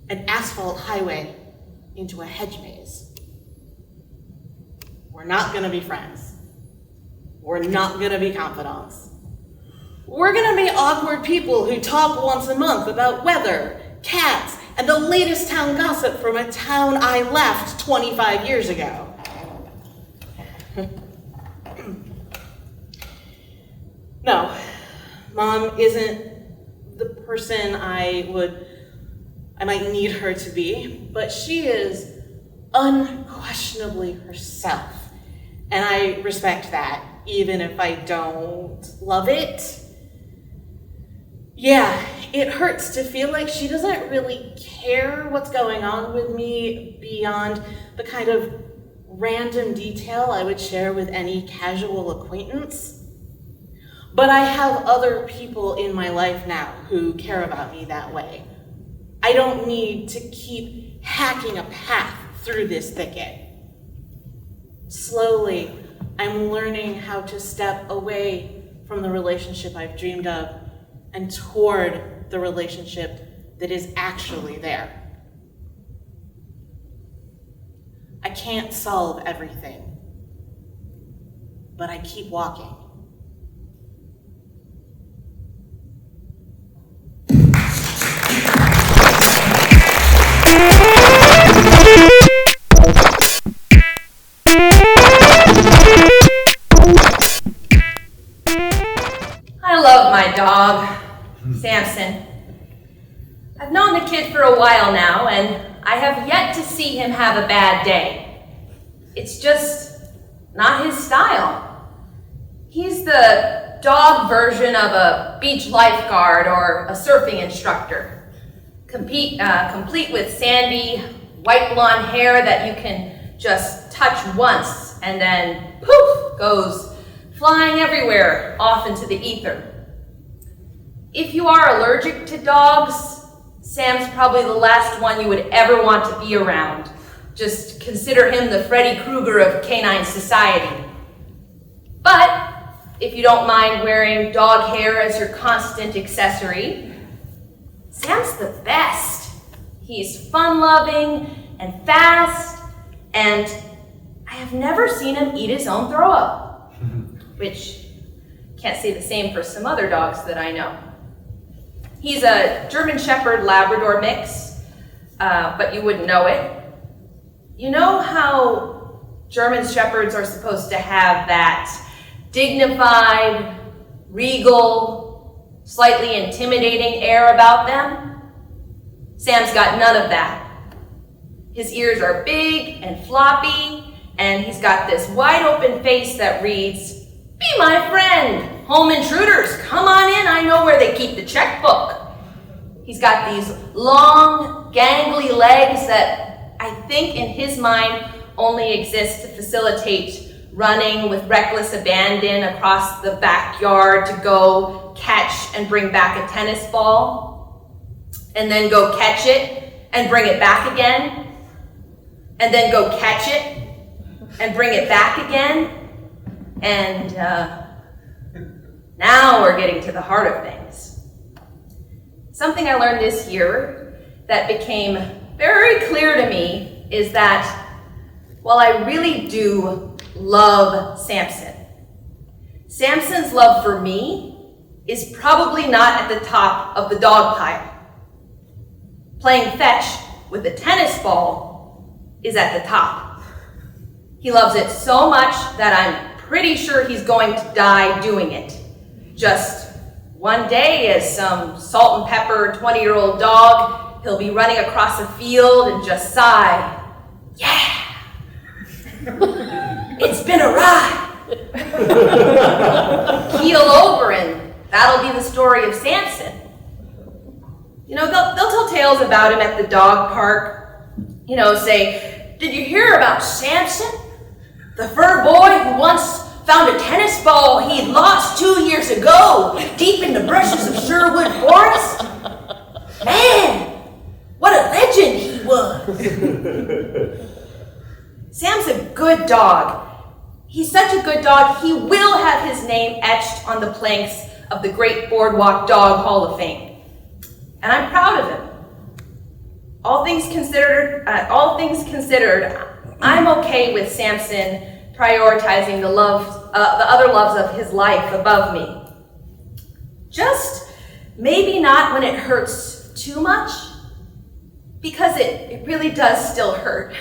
an asphalt highway into a hedge maze. We're not gonna be friends. We're not gonna be confidants. We're gonna be awkward people who talk once a month about weather, cats, and the latest town gossip from a town I left 25 years ago. No, Mom isn't the person I might need her to be, but she is unquestionably herself. And I respect that, even if I don't love it. Yeah, it hurts to feel like she doesn't really care what's going on with me beyond the kind of random detail I would share with any casual acquaintance. But I have other people in my life now who care about me that way. I don't need to keep hacking a path through this thicket. Slowly, I'm learning how to step away from the relationship I've dreamed of and toward the relationship that is actually there. I can't solve everything, but I keep walking. I love my dog, Samson. I've known the kid for a while now, and I have yet to see him have a bad day. It's just not his style. He's the dog version of a beach lifeguard or a surfing instructor, complete with sandy, white blonde hair that you can just touch once and then poof, goes flying everywhere off into the ether. If you are allergic to dogs, Sam's probably the last one you would ever want to be around. Just consider him the Freddy Krueger of canine society. But if you don't mind wearing dog hair as your constant accessory, Sam's the best. He's fun-loving and fast, and I have never seen him eat his own throw-up, which can't say the same for some other dogs that I know. He's a German Shepherd Labrador mix, but you wouldn't know it. You know how German Shepherds are supposed to have that dignified, regal, slightly intimidating air about them? Sam's got none of that. His ears are big and floppy, and he's got this wide open face that reads, "Be my friend. Home intruders, come on in. I know where they keep the checkbook." He's got these long, gangly legs that I think in his mind only exist to facilitate running with reckless abandon across the backyard to go catch and bring back a tennis ball, and then go catch it and bring it back again, and then go catch it and bring it back again. And now we're getting to the heart of things. Something I learned this year that became very clear to me is that while I really do love Samson, Samson's love for me is probably not at the top of the dog pile. Playing fetch with a tennis ball is at the top. He loves it so much that I'm pretty sure he's going to die doing it. Just one day, as some salt and pepper 20-year-old dog, he'll be running across a field and just sigh, "Yeah, it's been a ride." Keel over, and that'll be the story of Samson. You know, they'll tell tales about him at the dog park. You know, say, "Did you hear about Samson? The fur boy who once found a tennis ball he'd lost 2 years ago deep in the brushes of Sherwood Forest? Man, what a legend he was." Sam's a good dog. He's such a good dog, he will have his name etched on the planks of the Great Boardwalk Dog Hall of Fame. And I'm proud of him. All things considered, I'm okay with Samson prioritizing the other loves of his life above me. Just maybe not when it hurts too much, because it really does still hurt.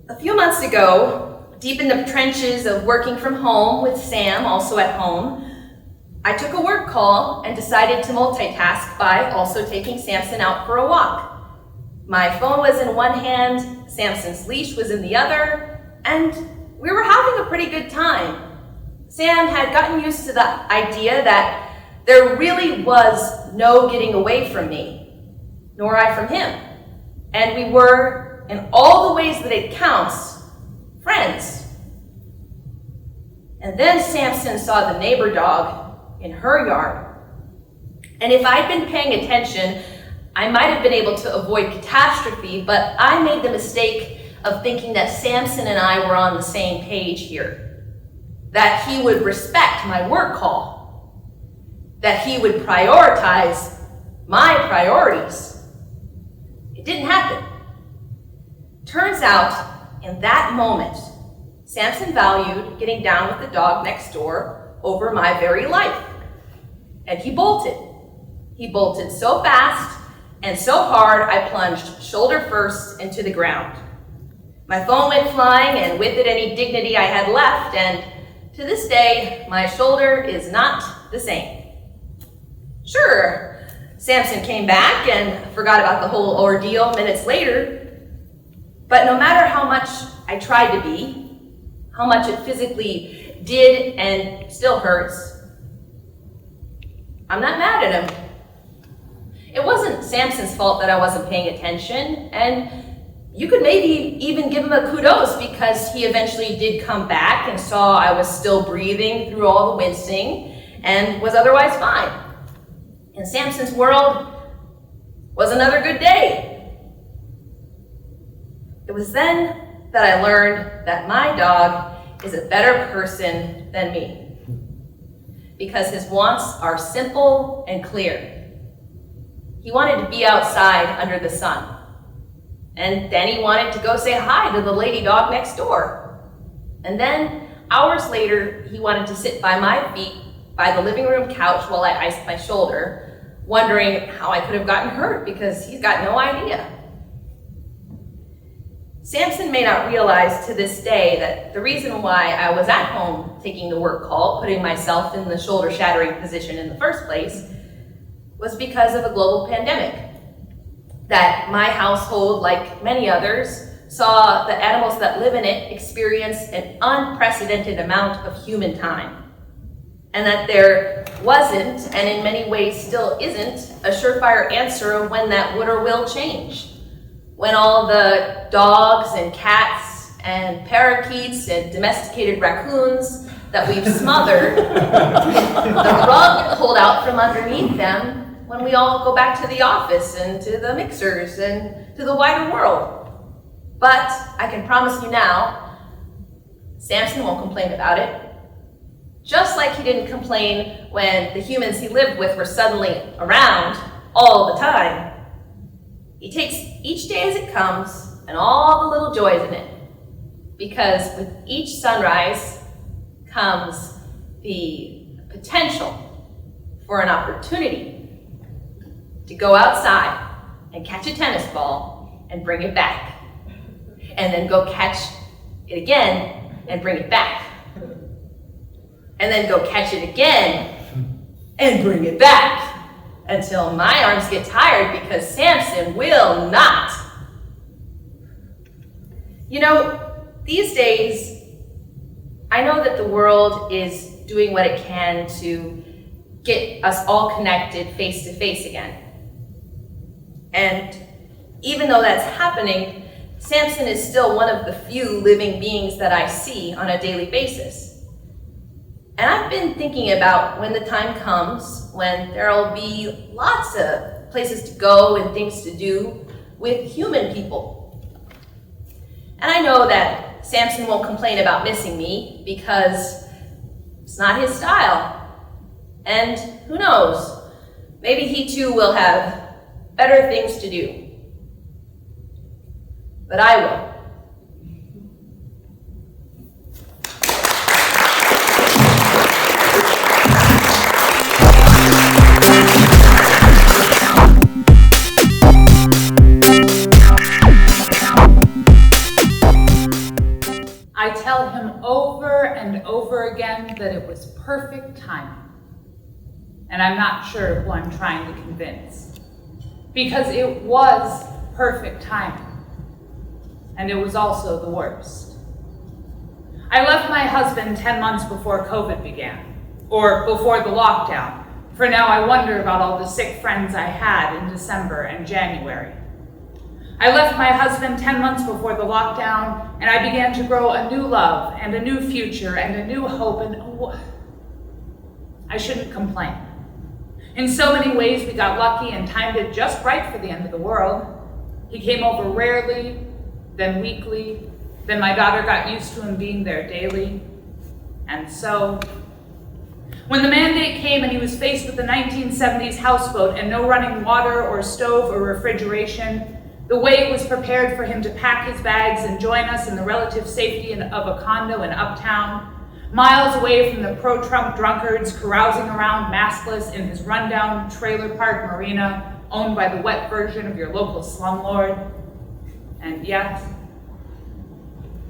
A few months ago, deep in the trenches of working from home with Sam, also at home, I took a work call and decided to multitask by also taking Samson out for a walk. My phone was in one hand, Samson's leash was in the other, and we were having a pretty good time. Sam had gotten used to the idea that there really was no getting away from me, nor I from him. And we were, in all the ways that it counts, friends. And then Samson saw the neighbor dog in her yard. And if I'd been paying attention, I might have been able to avoid catastrophe, but I made the mistake of thinking that Samson and I were on the same page here. That he would respect my work call. That he would prioritize my priorities. It didn't happen. Turns out, in that moment, Samson valued getting down with the dog next door over my very life. And he bolted. He bolted so fast and so hard, I plunged shoulder first into the ground. My phone went flying, and with it any dignity I had left, and to this day, my shoulder is not the same. Sure, Samson came back and forgot about the whole ordeal minutes later, but no matter how much I tried to be, how much it physically did and still hurts, I'm not mad at him. It wasn't Samson's fault that I wasn't paying attention, and you could maybe even give him a kudos because he eventually did come back and saw I was still breathing through all the wincing and was otherwise fine. In Samson's world was another good day. It was then that I learned that my dog is a better person than me because his wants are simple and clear. He wanted to be outside under the sun. And then he wanted to go say hi to the lady dog next door. And then, hours later, he wanted to sit by my feet by the living room couch while I iced my shoulder, wondering how I could have gotten hurt because he's got no idea. Samson may not realize to this day that the reason why I was at home taking the work call, putting myself in the shoulder-shattering position in the first place, was because of a global pandemic. That my household, like many others, saw the animals that live in it experience an unprecedented amount of human time. And that there wasn't, and in many ways still isn't, a surefire answer of when that would or will change. When all the dogs and cats and parakeets and domesticated raccoons that we've smothered, the rug pulled out from underneath them, when we all go back to the office and to the mixers and to the wider world. But I can promise you now, Samson won't complain about it. Just like he didn't complain when the humans he lived with were suddenly around all the time. He takes each day as it comes and all the little joys in it. Because with each sunrise comes the potential for an opportunity to go outside and catch a tennis ball and bring it back. And then go catch it again and bring it back. And then go catch it again and bring it back. Until my arms get tired because Samson will not. You know, these days, I know that the world is doing what it can to get us all connected face to face again. And even though that's happening, Samson is still one of the few living beings that I see on a daily basis. And I've been thinking about when the time comes when there'll be lots of places to go and things to do with human people. And I know that Samson won't complain about missing me because it's not his style. And who knows, maybe he too will have better things to do. But I will. I tell him again that it was perfect timing. And I'm not sure who I'm trying to convince, because it was perfect timing. And it was also the worst. I left my husband 10 months before COVID began, or before the lockdown. For now, I wonder about all the sick friends I had in December and January. I left my husband 10 months before the lockdown, and I began to grow a new love and a new future and a new hope, and I shouldn't complain. In so many ways, we got lucky and timed it just right for the end of the world. He came over rarely, then weekly, then my daughter got used to him being there daily. And so, when the mandate came and he was faced with the 1970s houseboat and no running water or stove or refrigeration, the way was prepared for him to pack his bags and join us in the relative safety of a condo in Uptown, miles away from the pro-Trump drunkards carousing around maskless in his rundown trailer park marina owned by the wet version of your local slumlord. And yet,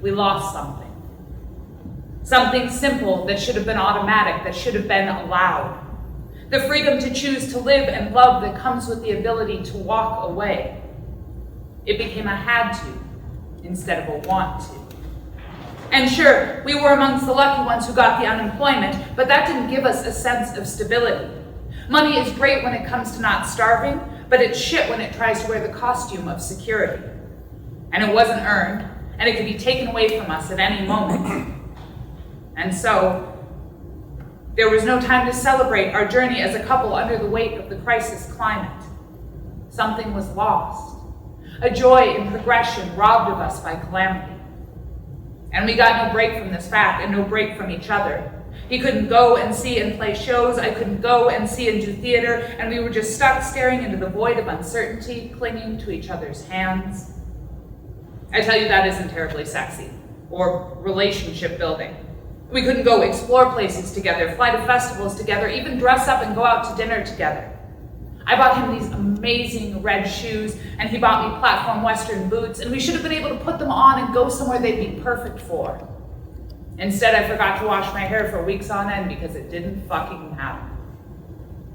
we lost something. Something simple that should have been automatic, that should have been allowed. The freedom to choose to live and love that comes with the ability to walk away. It became a had to instead of a want to. And sure, we were amongst the lucky ones who got the unemployment, but that didn't give us a sense of stability. Money is great when it comes to not starving, but it's shit when it tries to wear the costume of security. And it wasn't earned, and it could be taken away from us at any moment. And so, there was no time to celebrate our journey as a couple under the weight of the crisis climate. Something was lost. A joy in progression robbed of us by calamity. And we got no break from this fact and no break from each other. He couldn't go and see and play shows, I couldn't go and see and do theater, and we were just stuck staring into the void of uncertainty, clinging to each other's hands. I tell you, that isn't terribly sexy or relationship building. We couldn't go explore places together, fly to festivals together, even dress up and go out to dinner together. I bought him these amazing red shoes, and he bought me platform Western boots, and we should have been able to put them on and go somewhere they'd be perfect for. Instead, I forgot to wash my hair for weeks on end because it didn't fucking matter.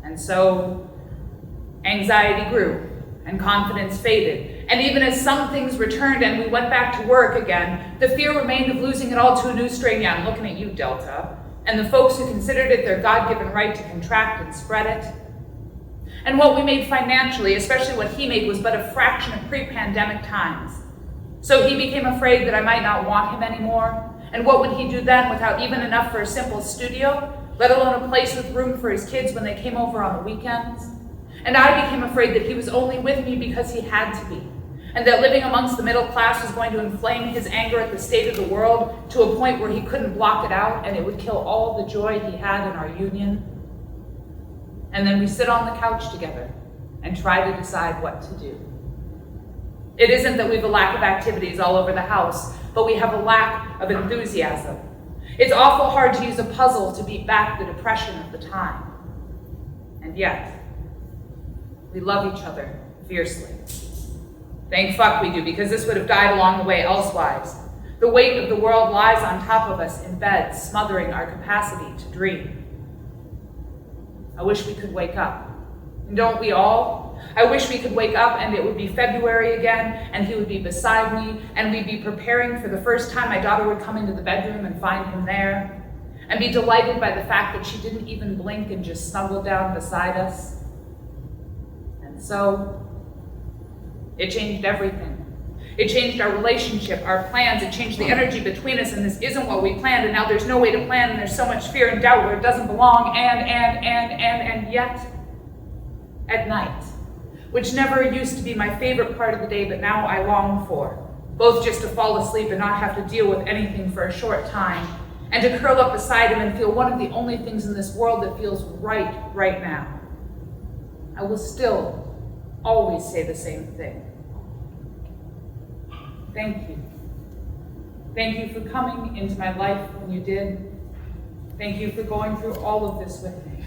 And so, anxiety grew, and confidence faded. And even as some things returned and we went back to work again, the fear remained of losing it all to a new strain. Yeah, I'm looking at you, Delta. And the folks who considered it their God-given right to contract and spread it. And what we made financially, especially what he made, was but a fraction of pre-pandemic times. So he became afraid that I might not want him anymore. And what would he do then without even enough for a simple studio, let alone a place with room for his kids when they came over on the weekends? And I became afraid that he was only with me because he had to be, and that living amongst the middle class was going to inflame his anger at the state of the world to a point where he couldn't block it out, and it would kill all the joy he had in our union. And then we sit on the couch together and try to decide what to do. It isn't that we have a lack of activities all over the house, but we have a lack of enthusiasm. It's awful hard to use a puzzle to beat back the depression of the time. And yet, we love each other fiercely. Thank fuck we do, because this would have died along the way elsewise. The weight of the world lies on top of us in bed, smothering our capacity to dream. I wish we could wake up. And don't we all? I wish we could wake up and it would be February again, and he would be beside me, and we'd be preparing for the first time my daughter would come into the bedroom and find him there, and be delighted by the fact that she didn't even blink and just snuggled down beside us. And so, it changed everything. It changed our relationship, our plans, it changed the energy between us, and this isn't what we planned, and now there's no way to plan, and there's so much fear and doubt where it doesn't belong, and yet, at night, which never used to be my favorite part of the day, but now I long for, both just to fall asleep and not have to deal with anything for a short time, and to curl up beside him and feel one of the only things in this world that feels right now. I will still always say the same thing. Thank you. Thank you for coming into my life when you did. Thank you for going through all of this with me.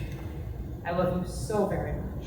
I love you so very much.